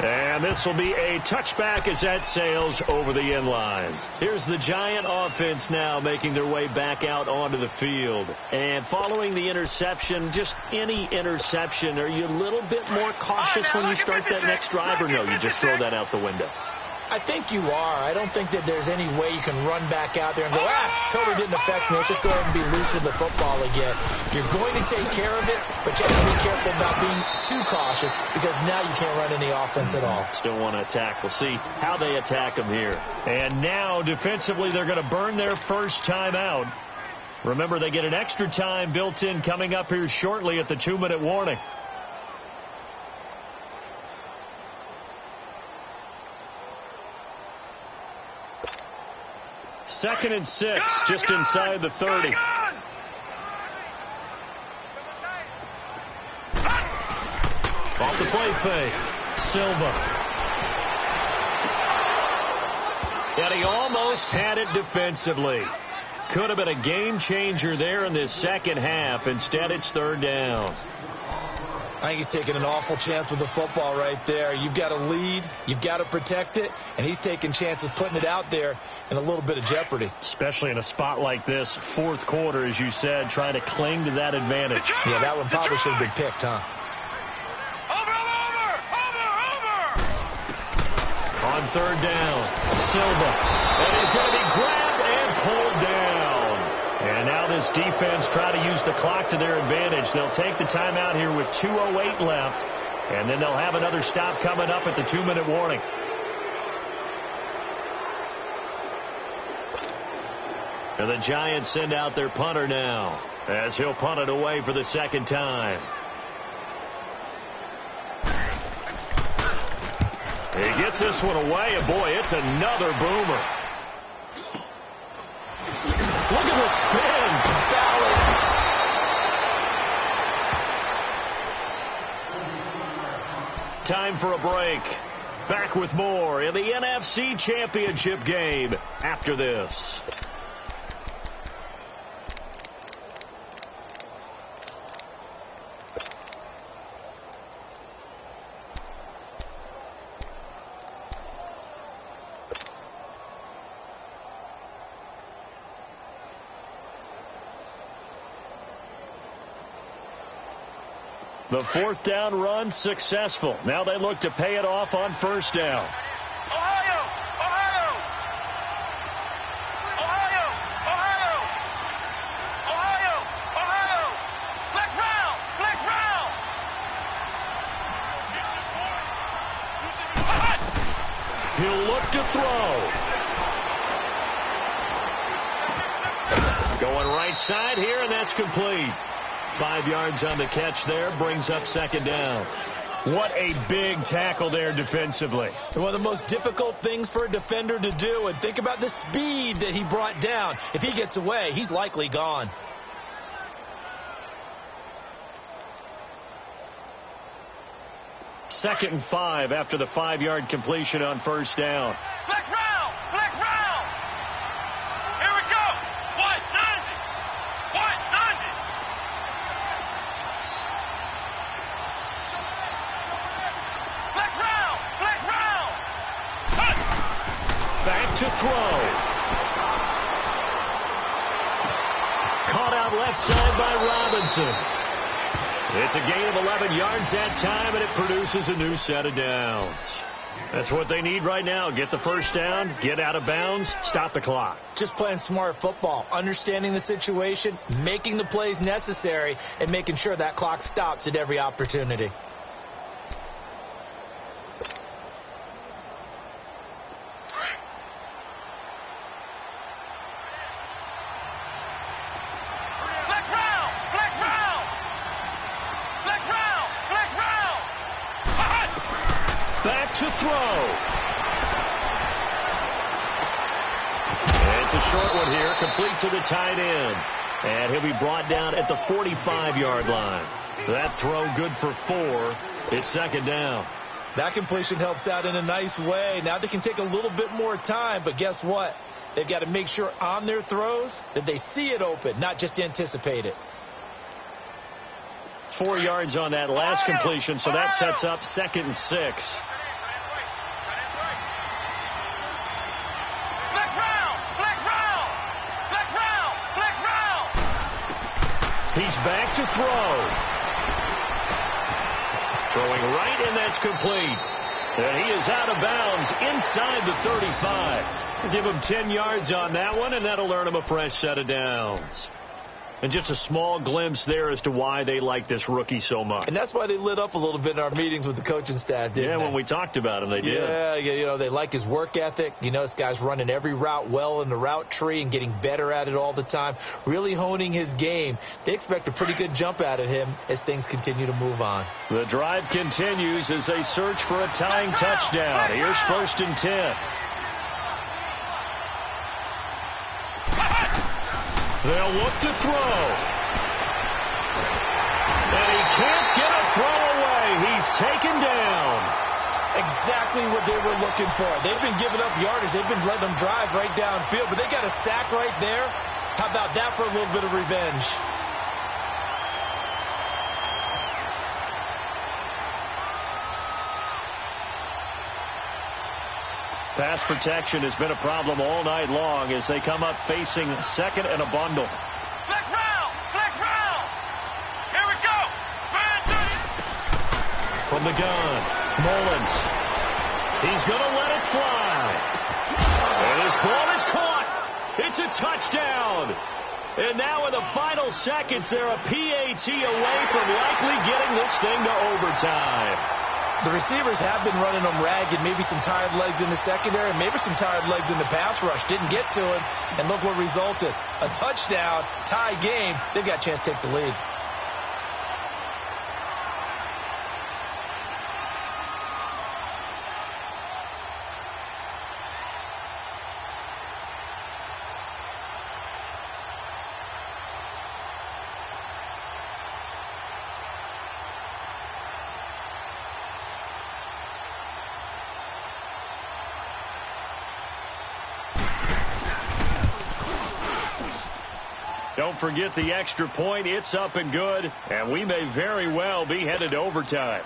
And this will be a touchback as that sails over the end line. Here's the Giant offense now making their way back out onto the field. And following the interception, just any interception, are you a little bit more cautious when you start that next drive, or no, you just throw that out the window? I think you are. I don't think that there's any way you can run back out there and go, totally didn't affect me. Let's just go ahead and be loose with the football again. You're going to take care of it, but you have to be careful about being too cautious because now you can't run any offense at all. Still want to attack. We'll see how they attack them here. And now, defensively, they're going to burn their first time out. Remember, they get an extra time built in coming up here shortly at the 2-minute warning. Second and 6, just inside the 30. Off the play fake, Silva. And he almost had it defensively. Could have been a game changer there in this second half. Instead, it's third down. I think he's taking an awful chance with the football right there. You've got to lead, you've got to protect it, and he's taking chances putting it out there in a little bit of jeopardy. Especially in a spot like this, fourth quarter, as you said, trying to cling to that advantage. Yeah, that one probably should have been picked, huh? On third down, Silva. And he's going to be grabbed and pulled down. And now this defense trying to use the clock to their advantage. They'll take the timeout here with 2:08 left. And then they'll have another stop coming up at the 2-minute warning. And the Giants send out their punter now, as he'll punt it away for the second time. He gets this one away, and boy, it's another boomer. Look at the spin. Balance. Time for a break. Back with more in the NFC Championship game after this. The fourth down run successful. Now they look to pay it off on first down. Ohio! Ohio! Ohio! Ohio! Ohio! Ohio! Black round! Black round! He'll look to throw. Going right side here, and that's complete. 5 yards on the catch there, brings up second down. What a big tackle there defensively. One of the most difficult things for a defender to do, and think about the speed that he brought down. If he gets away, he's likely gone. Second and 5 after the 5-yard completion on first down. Black round! Black round! Here we go! 190! 190! Black round! Black round! Back to throw. Caught out left side by Robinson. It's a gain of 11 yards that time, and it produces a new set of downs. That's what they need right now. Get the first down, get out of bounds, stop the clock. Just playing smart football, understanding the situation, making the plays necessary, and making sure that clock stops at every opportunity. To throw. It's a short one here, complete to the tight end. And he'll be brought down at the 45-yard line. That throw good for 4. It's second down. That completion helps out in a nice way. Now they can take a little bit more time, but guess what? They've got to make sure on their throws that they see it open, not just anticipate it. 4 yards on that last completion, so that sets up second and 6. He's back to throw. Throwing right, and that's complete. And he is out of bounds inside the 35. Give him 10 yards on that one, and that'll earn him a fresh set of downs. And just a small glimpse there as to why they like this rookie so much. And that's why they lit up a little bit in our meetings with the coaching staff, didn't they? Yeah, when we talked about him, they did. Yeah, you know, they like his work ethic. You know, this guy's running every route well in the route tree and getting better at it all the time, really honing his game. They expect a pretty good jump out of him as things continue to move on. The drive continues as they search for a tying touchdown. Here's first and 10. They'll look to throw. And he can't get a throw away. He's taken down. Exactly what they were looking for. They've been giving up yardage. They've been letting them drive right downfield, but they got a sack right there. How about that for a little bit of revenge? Pass protection has been a problem all night long as they come up facing second and a bundle. Flex round! Flex round! Here we go! From the gun, Mullins. He's going to let it fly. And his ball is caught. It's a touchdown. And now in the final seconds, they're a PAT away from likely getting this thing to overtime. The receivers have been running them ragged. Maybe some tired legs in the secondary, maybe some tired legs in the pass rush. Didn't get to him, and look what resulted. A touchdown, tie game. They've got a chance to take the lead. Don't forget the extra point. It's up and good, and we may very well be headed to overtime.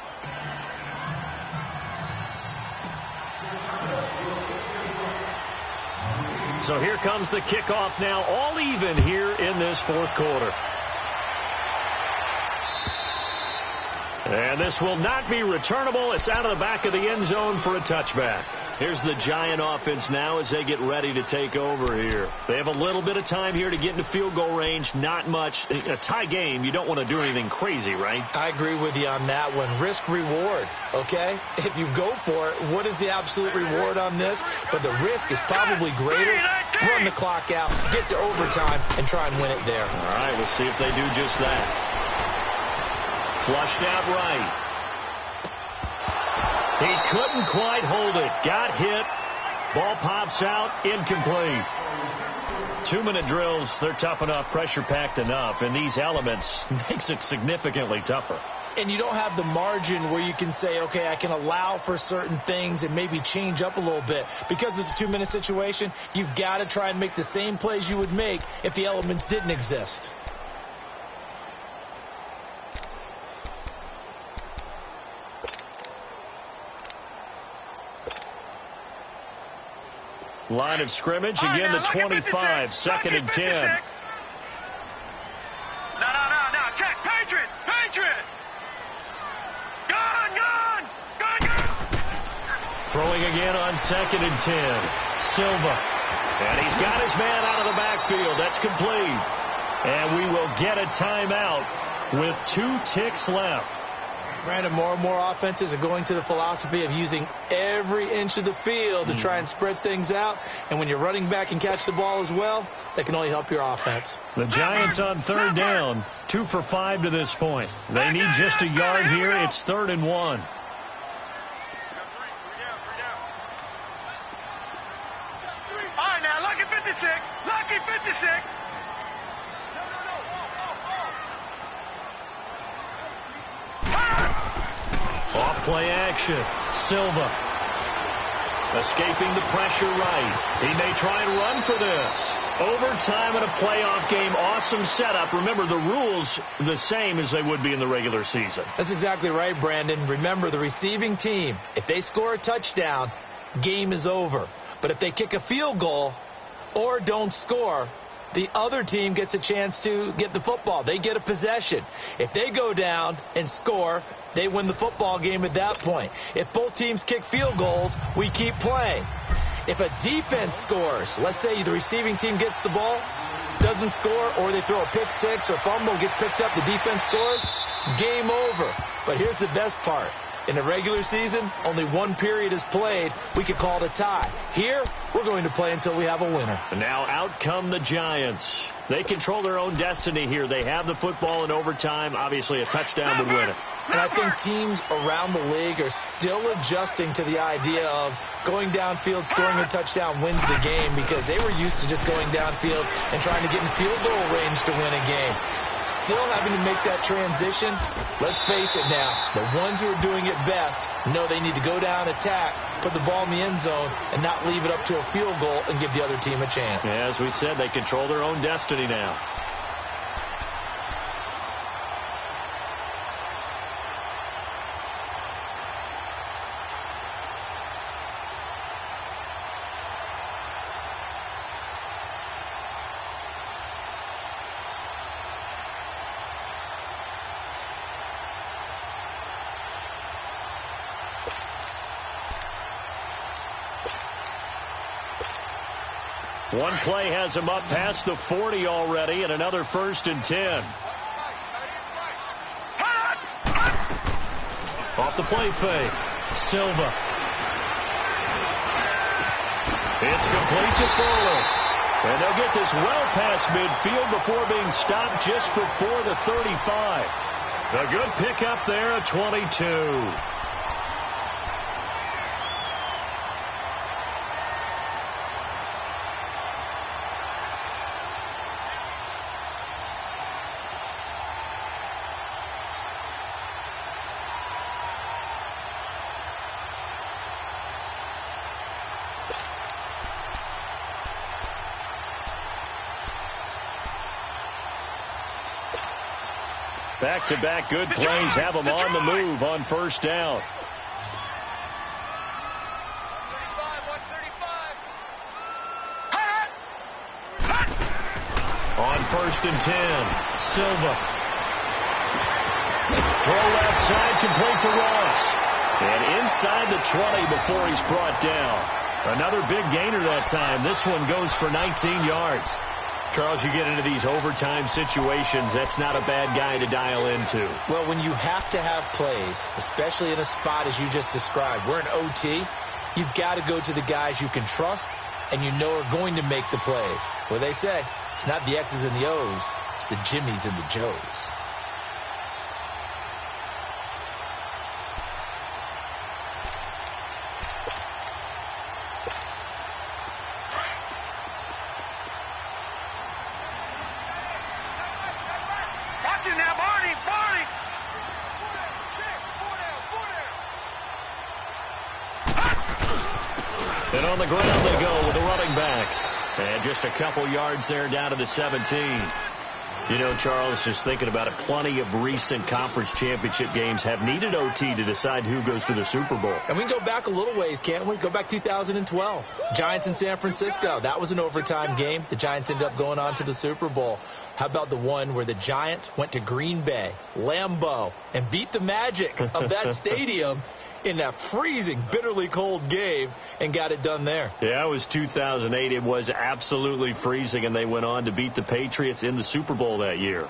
So here comes the kickoff now, all even here in this fourth quarter. And this will not be returnable. It's out of the back of the end zone for a touchback. Here's the Giant offense now as they get ready to take over here. They have a little bit of time here to get into field goal range. Not much. A tie game, you don't want to do anything crazy, right? I agree with you on that one. Risk reward, okay? If you go for it, what is the absolute reward on this? But the risk is probably greater. Run the clock out, get to overtime, and try and win it there. All right, we'll see if they do just that. Flushed out right. He couldn't quite hold it. Got hit. Ball pops out. Incomplete. 2-minute drills, they're tough enough, pressure-packed enough, and these elements makes it significantly tougher. And you don't have the margin where you can say, okay, I can allow for certain things and maybe change up a little bit. Because it's a 2-minute situation, you've got to try and make the same plays you would make if the elements didn't exist. Line of scrimmage, again the 25, second and 10. No, check, Patriot! Gun! Throwing again on second and 10. Silva. And he's got his man out of the backfield. That's complete. And we will get a timeout with 2 ticks left. Brandon, more and more offenses are going to the philosophy of using every inch of the field to try and spread things out. And when you're running back and catch the ball as well, that can only help your offense. The Giants on third down, 2 for 5 to this point. They need just a yard here. It's 3rd and 1. All right, now, lucky 56. Off play action. Silva. Escaping the pressure right. He may try and run for this. Overtime in a playoff game. Awesome setup. Remember, the rules the same as they would be in the regular season. That's exactly right, Brandon. Remember, the receiving team, if they score a touchdown, game is over. But if they kick a field goal or don't score, the other team gets a chance to get the football. They get a possession. If they go down and score, they win the football game at that point. If both teams kick field goals, we keep playing. If a defense scores, let's say the receiving team gets the ball, doesn't score, or they throw a pick six or fumble, gets picked up, the defense scores, game over. But here's the best part. In the regular season, only one period is played. We could call it a tie. Here, we're going to play until we have a winner. And now out come the Giants. They control their own destiny here. They have the football in overtime. Obviously, a touchdown would win it. And I think teams around the league are still adjusting to the idea of going downfield, scoring a touchdown wins the game, because they were used to just going downfield and trying to get in field goal range to win a game. still having to make that transition. Let's face it now, the ones who are doing it best know they need to go down, attack, put the ball in the end zone, and not leave it up to a field goal and give the other team a chance. Yeah, as we said, they control their own destiny now. One play has him up past the 40 already, and another 1st and 10. Off the play fake. Silva. It's complete to Fuller. And they'll get this well past midfield before being stopped just before the 35. A good pickup there at 22. Back-to-back good plays have them on the move on 1st down. On 1st and 10, Silva. Throw left side, complete to Ross. And inside the 20 before he's brought down. Another big gainer that time. This one goes for 19 yards. Charles, you get into these overtime situations, that's not a bad guy to dial into. Well, when you have to have plays, especially in a spot as you just described, we're in OT, you've got to go to the guys you can trust and you know are going to make the plays. Well, they say it's not the X's and the O's, it's the Jimmies and the Joes. And on the ground they go with a running back. And just a couple yards there down to the 17. You know, Charles, just thinking about it, plenty of recent conference championship games have needed OT to decide who goes to the Super Bowl. And we can go back a little ways, can't we? Go back 2012. Giants in San Francisco. That was an overtime game. The Giants ended up going on to the Super Bowl. How about the one where the Giants went to Green Bay, Lambeau, and beat the magic of that stadium in that freezing, bitterly cold game and got it done there? Yeah, it was 2008. It was absolutely freezing, and they went on to beat the Patriots in the Super Bowl that year.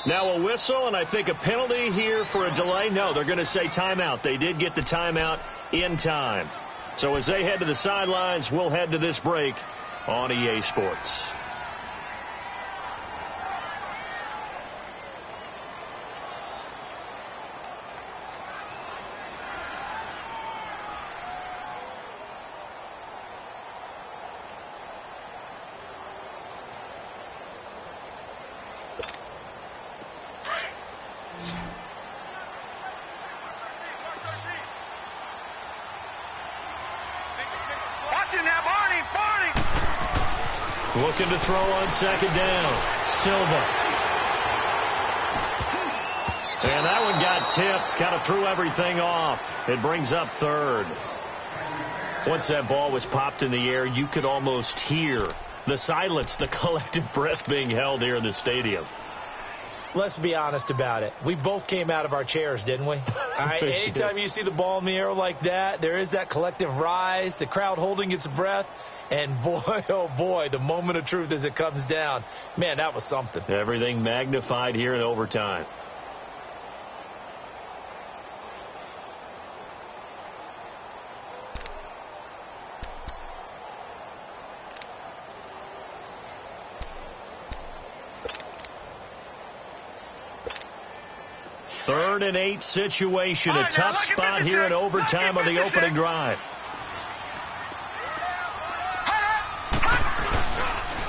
Now a whistle, and I think a penalty here for a delay. No, they're going to say timeout. They did get the timeout in time. So as they head to the sidelines, we'll head to this break on EA Sports. Looking to throw on 2nd down. Silva. And that one got tipped. Kind of threw everything off. It brings up 3rd. Once that ball was popped in the air, you could almost hear the silence, the collective breath being held here in the stadium. Let's be honest about it. We both came out of our chairs, didn't we? All right, anytime you see the ball in the air like that, there is that collective rise, the crowd holding its breath. And boy, oh boy, the moment of truth as it comes down. Man, that was something. Everything magnified here in overtime. 3rd and 8 situation. A tough spot here in overtime on the opening drive.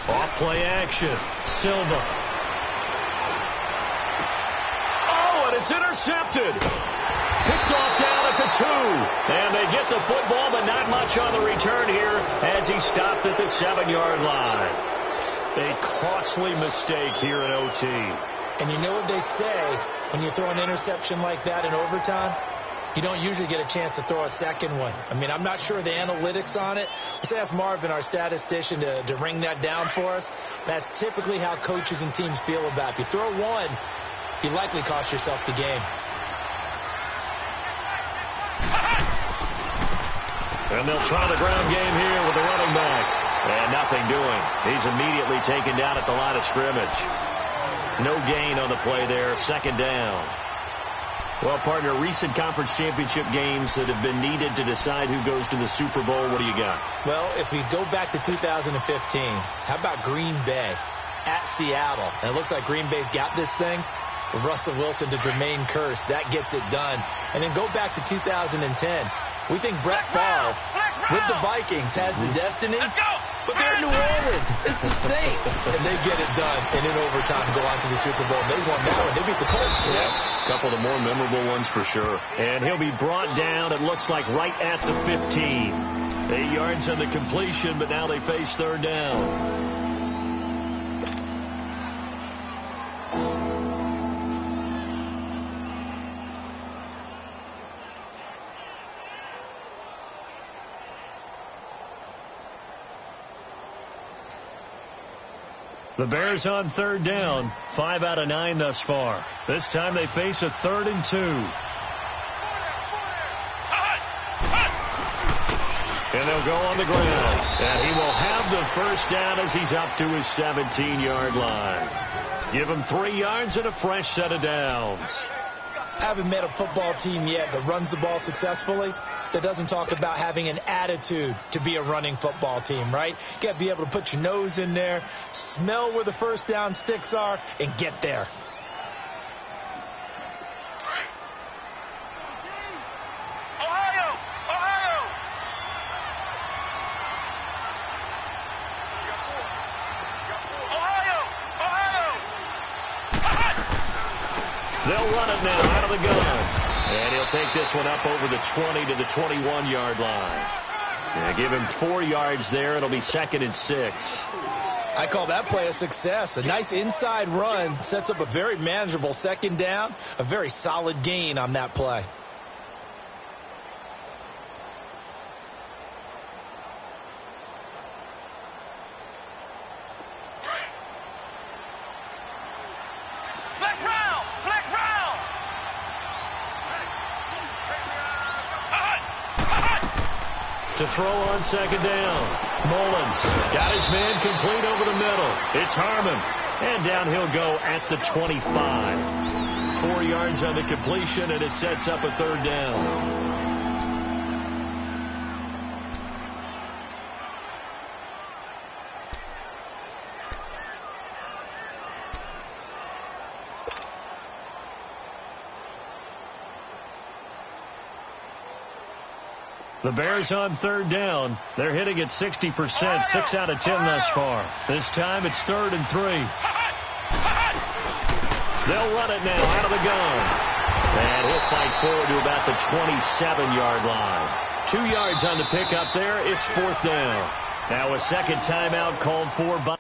Off play action. Silva. Oh, and it's intercepted. Picked off down at the 2. And they get the football, but not much on the return here as he stopped at the 7-yard line. A costly mistake here in OT. And you know what they say when you throw an interception like that in overtime? You don't usually get a chance to throw a second one. I mean, I'm not sure the analytics on it. Let's ask Marvin, our statistician, to ring that down for us. That's typically how coaches and teams feel about it. If you throw one, you likely cost yourself the game. And they'll try the ground game here with the running back. And nothing doing. He's immediately taken down at the line of scrimmage. No gain on the play there. 2nd down. Well, partner, recent conference championship games that have been needed to decide who goes to the Super Bowl. What do you got? Well, if we go back to 2015, how about Green Bay at Seattle? And it looks like Green Bay's got this thing. Russell Wilson to Jermaine Kearse. That gets it done. And then go back to 2010. We think Brett Favre with the Vikings has the destiny. But they're in New Orleans. It's the Saints. And they get it done. And in overtime, go on to the Super Bowl. They won that one. They beat the Colts, correct? A couple of the more memorable ones for sure. And he'll be brought down, it looks like, right at the 15. 8 yards on the completion, but now they face 3rd down. The Bears on 3rd down. 5 out of 9 thus far. This time they face a 3rd and 2. And they'll go on the ground. And he will have the 1st down as he's up to his 17-yard line. Give him 3 yards and a fresh set of downs. I haven't met a football team yet that runs the ball successfully that doesn't talk about having an attitude to be a running football team, right? You got to be able to put your nose in there, smell where the 1st down sticks are, and get there. Ohio! Ohio! Ohio! Ohio! They'll run it now out of the gun. And he'll take this one up over the 20 to the 21-yard line. Yeah, give him 4 yards there. It'll be 2nd and 6. I call that play a success. A nice inside run sets up a very manageable 2nd down. A very solid gain on that play. To throw on 2nd down. Mullins got his man complete over the middle. It's Harmon. And down he'll go at the 25. 4 yards on the completion, and it sets up a 3rd down. The Bears on 3rd down. They're hitting at 60%, 6 out of 10 thus far. This time it's 3rd and 3. They'll run it now out of the gun. And he'll fight forward to about the 27-yard line. 2 yards on the pickup there. It's 4th down. Now a 2nd timeout called for by...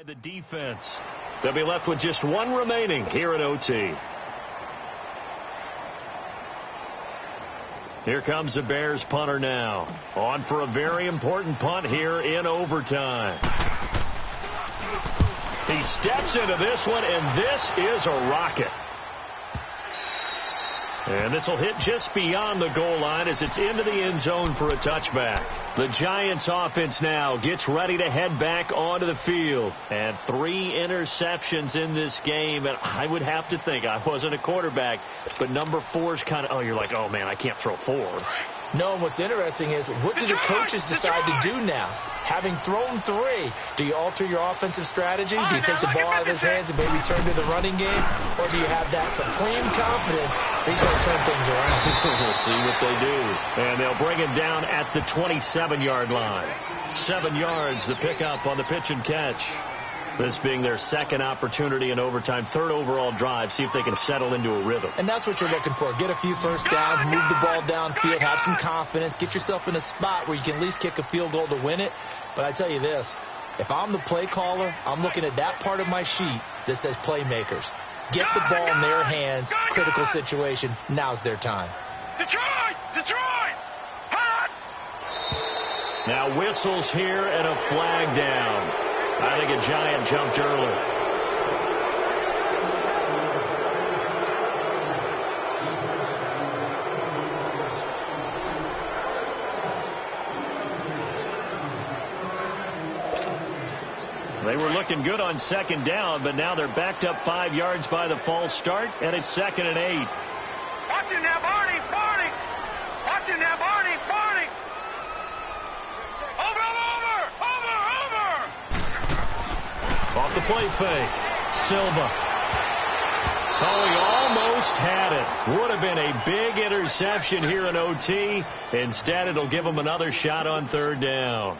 the defense. They'll be left with just 1 remaining here at OT. Here comes the Bears punter now. On for a very important punt here in overtime. He steps into this one, and this is a rocket. And this will hit just beyond the goal line as it's into the end zone for a touchback. The Giants offense now gets ready to head back onto the field. And 3 interceptions in this game. And I would have to think, I wasn't a quarterback, but number 4 is kind of, oh, you're like, oh, man, I can't throw 4. No, and what's interesting is, what do the coaches decide to do now? Having thrown 3, do you alter your offensive strategy? Do you take the ball out of his hands and maybe turn to the running game? Or do you have that supreme confidence that he's going to turn things around? We'll see what they do. And they'll bring him down at the 27-yard line. 7 yards, the pickup on the pitch and catch. This being their second opportunity in overtime, 3rd overall drive, see if they can settle into a rhythm. And that's what you're looking for. Get a few first downs, move the ball downfield, have some confidence, get yourself in a spot where you can at least kick a field goal to win it. But I tell you this, if I'm the play caller, I'm looking at that part of my sheet that says playmakers. Get the ball in their hands, critical situation, now's their time. Detroit! Detroit! Hot! Now whistles here and a flag down. I think a Giant jumped early. They were looking good on 2nd down, but now they're backed up 5 yards by the false start, and it's 2nd and 8. Watch it now, Barney! Barney! Watch it now, Barney! Barney! Over! Off the play fake. Silva. Oh, he almost had it. Would have been a big interception here in OT. Instead, it'll give him another shot on 3rd down.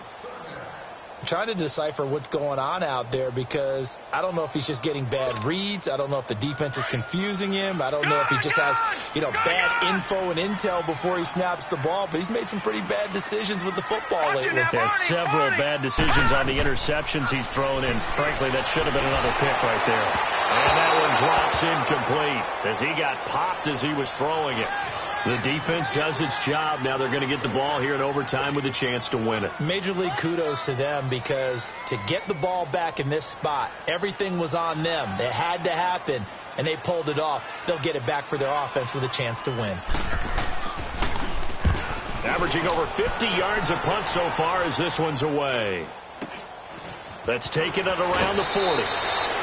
I'm trying to decipher what's going on out there because I don't know if he's just getting bad reads. I don't know if the defense is confusing him. I don't know if he just has, bad info and intel before he snaps the ball. But he's made some pretty bad decisions with the football lately. There's several bad decisions on the interceptions he's thrown, and frankly, that should have been another pick right there. And that one drops incomplete as he got popped as he was throwing it. The defense does its job. Now they're going to get the ball here in overtime with a chance to win it. Major league kudos to them because to get the ball back in this spot, everything was on them. It had to happen, and they pulled it off. They'll get it back for their offense with a chance to win. Averaging over 50 yards a punt so far as this one's away. That's taken it around the 40.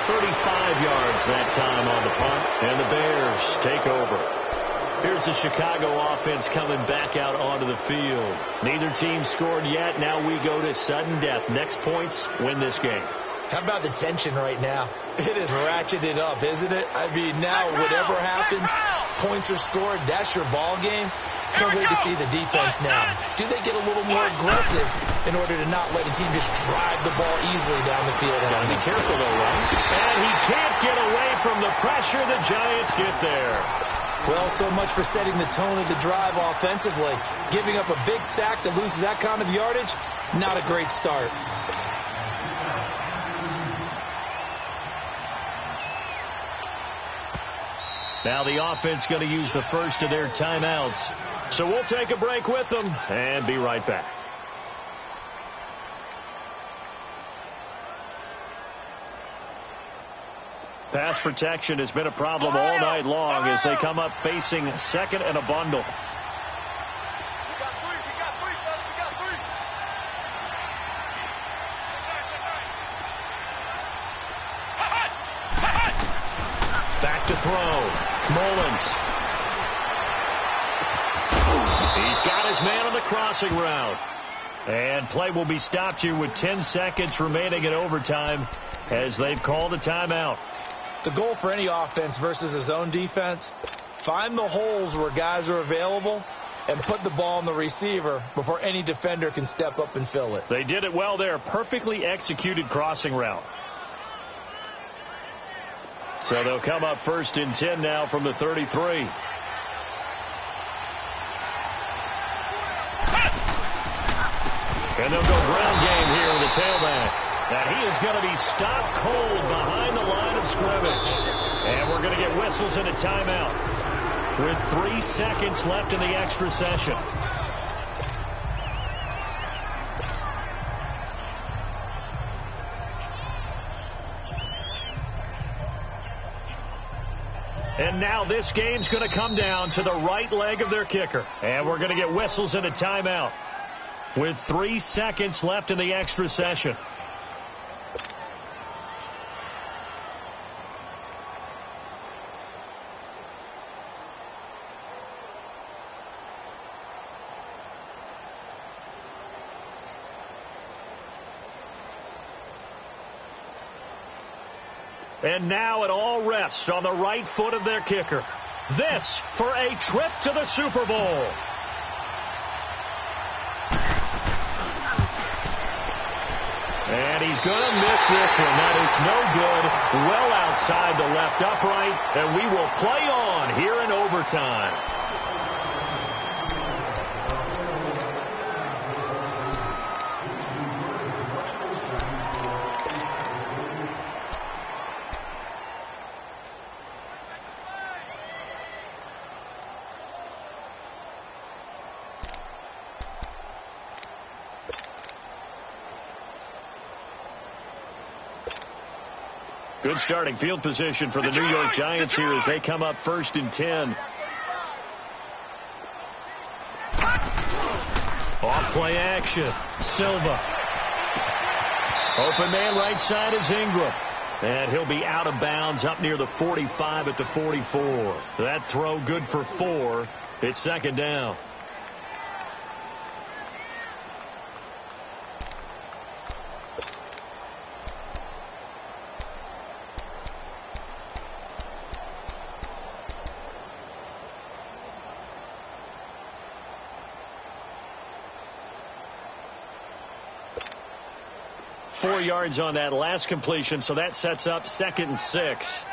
35 yards that time on the punt, and the Bears take over. Here's the Chicago offense coming back out onto the field. Neither team scored yet. Now we go to sudden death. Next points win this game. How about the tension right now? It is ratcheted up, isn't it? I mean, now whatever happens, points are scored. That's your ball game. Can't wait to see the defense now. Do they get a little more aggressive in order to not let a team just drive the ball easily down the field? Got to be careful, though, right? And he can't get away from the pressure. The Giants get there. Well, so much for setting the tone of the drive offensively. Giving up a big sack that loses that kind of yardage, not a great start. Now the offense going to use the first of their timeouts. So we'll take a break with them and be right back. Pass protection has been a problem all night long as they come up facing 2nd and a bundle. Back to throw. Mullins. He's got his man on the crossing route. And play will be stopped here with 10 seconds remaining in overtime as they've called a timeout. The goal for any offense versus a zone defense, find the holes where guys are available and put the ball on the receiver before any defender can step up and fill it. They did it well there. Perfectly executed crossing route. So they'll come up 1st and 10 now from the 33. And they'll go ground game here with the tailback. And he is going to be stopped cold behind the line of scrimmage. And we're going to get whistles and a timeout with 3 seconds left in the extra session. And now this game's going to come down to the right leg of their kicker. And we're going to get whistles and a timeout with 3 seconds left in the extra session. And now it all rests on the right foot of their kicker. This for a trip to the Super Bowl. And he's going to miss this one. That is no good. Well outside the left upright. And we will play on here in overtime. Good starting field position for the New York Giants here as they come up 1st and 10. Off play action. Silva. Open man right side is Ingram. And he'll be out of bounds up near the 45 at the 44. That throw good for 4. It's 2nd down. Yards on that last completion, so that sets up 2nd and 6.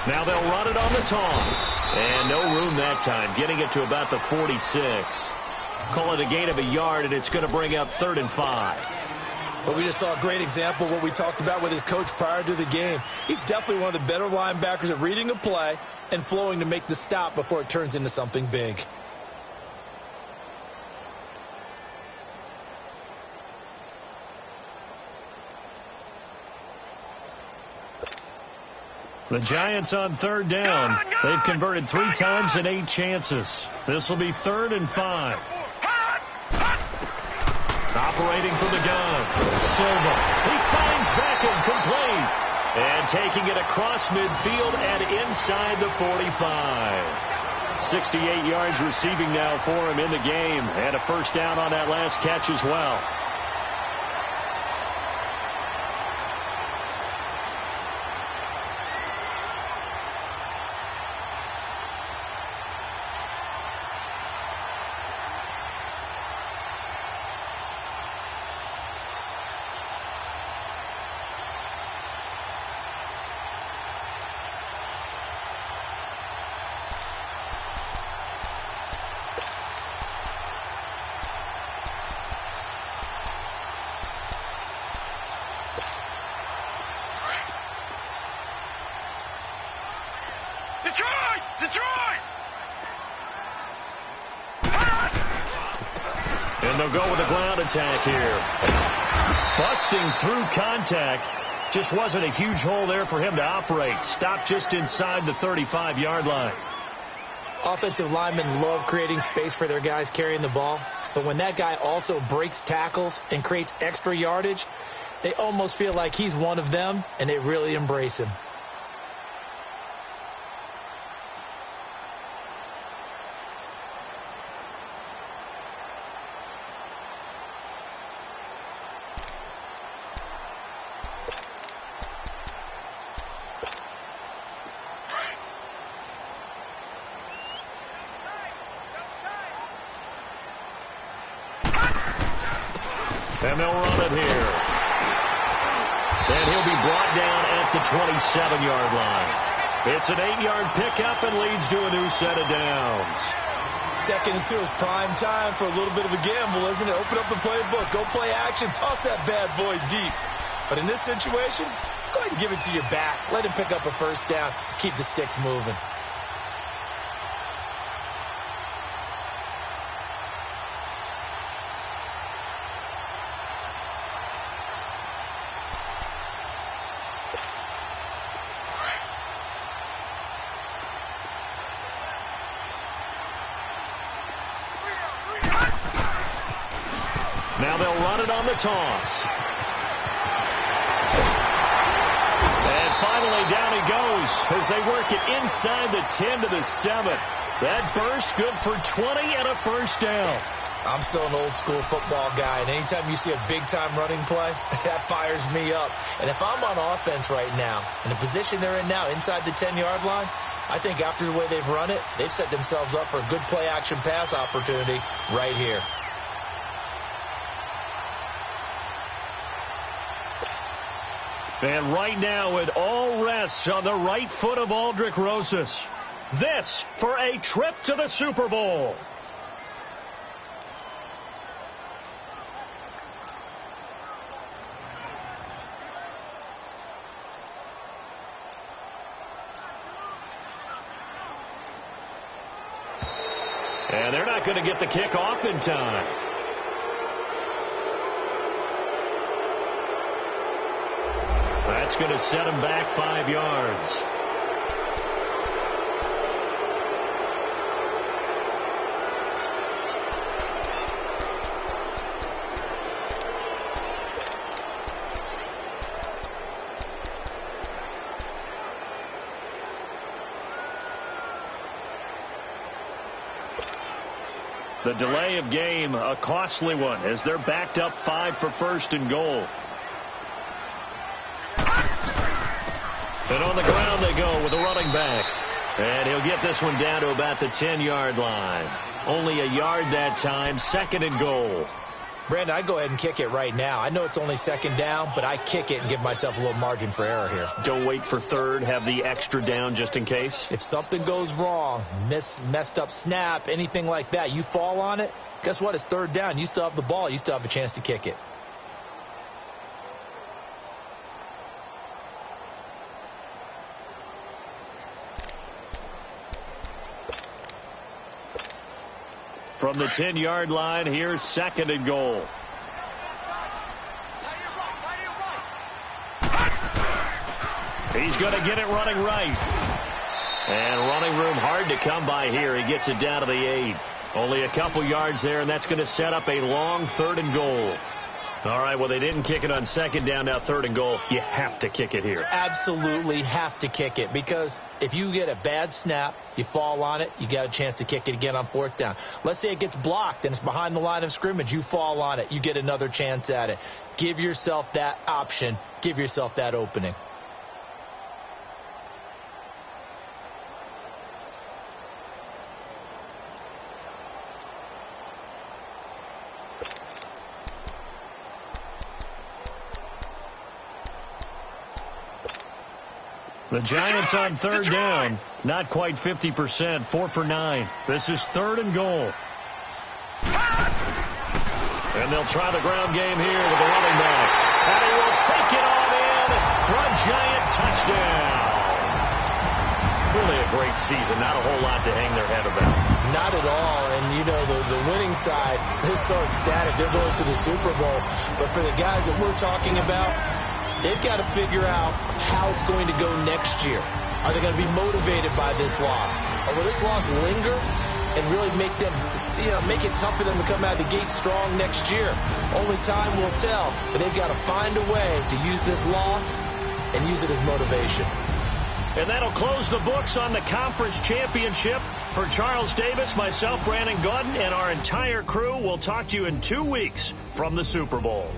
Now they'll run it on the toss. And no room that time, getting it to about the 46. Call it a gain of a yard, and it's going to bring up 3rd and 5. But we just saw a great example of what we talked about with his coach prior to the game. He's definitely one of the better linebackers at reading a play and flowing to make the stop before it turns into something big. The Giants on 3rd down. They've converted 3 times in 8 chances. This will be 3rd and 5. Operating from the gun. Silva. He finds Beckham complete. And taking it across midfield and inside the 45. 68 yards receiving now for him in the game. And a 1st down on that last catch as well. Detroit! And they'll go with a ground attack here. Busting through contact. Just wasn't a huge hole there for him to operate. Stopped just inside the 35-yard line. Offensive linemen love creating space for their guys carrying the ball. But when that guy also breaks tackles and creates extra yardage, they almost feel like he's one of them, and they really embrace him. And they'll run it here. And he'll be brought down at the 27-yard line. It's an 8-yard pickup and leads to a new set of downs. 2nd and 2 is prime time for a little bit of a gamble, isn't it? Open up the playbook. Go play action. Toss that bad boy deep. But in this situation, go ahead and give it to your back. Let him pick up a 1st down. Keep the sticks moving. Now they'll run it on the toss. And finally down he goes as they work it inside the 10 to the 7. That burst good for 20 and a first down. I'm still an old-school football guy, and anytime you see a big-time running play, that fires me up. And if I'm on offense right now, in the position they're in now, inside the 10-yard line, I think after the way they've run it, they've set themselves up for a good play-action pass opportunity right here. And right now it all rests on the right foot of Aldrick Rosas. This for a trip to the Super Bowl. And they're not going to get the kick off in time. That's going to set him back 5 yards. The delay of game, a costly one, as they're backed up 5 for first and goal. And on the ground they go with a running back. And he'll get this one down to about the 10-yard line. Only a yard that time, second and goal. Brandon, I'd go ahead and kick it right now. I know it's only second down, but I kick it and give myself a little margin for error here. Don't wait for third, have the extra down just in case. If something goes wrong, messed up snap, anything like that, you fall on it, guess what? It's third down. You still have the ball. You still have a chance to kick it. From the 10-yard line, here's second and goal. He's going to get it running right. And running room hard to come by here. He gets it down to the 8. Only a couple yards there, and that's going to set up a long third and goal. All right, well, they didn't kick it on second down. Now third and goal. You have to kick it here. Absolutely have to kick it, because if you get a bad snap, you fall on it, you got a chance to kick it again on fourth down. Let's say it gets blocked and it's behind the line of scrimmage. You fall on it. You get another chance at it. Give yourself that option. Give yourself that opening. The Giants on third down, not quite 50%, 4 for 9. This is third and goal. And they'll try the ground game here with the running back. And he will take it on in for a Giant touchdown. Really a great season, not a whole lot to hang their head about. Not at all, and you know, the winning side is so ecstatic. They're going to the Super Bowl. But for the guys that we're talking about, they've got to figure out how it's going to go next year. Are they going to be motivated by this loss? Or will this loss linger and really make them, make it tough for them to come out of the gate strong next year? Only time will tell, but they've got to find a way to use this loss and use it as motivation. And that'll close the books on the conference championship. For Charles Davis, myself, Brandon Gaudin, and our entire crew, we'll talk to you in 2 weeks from the Super Bowl.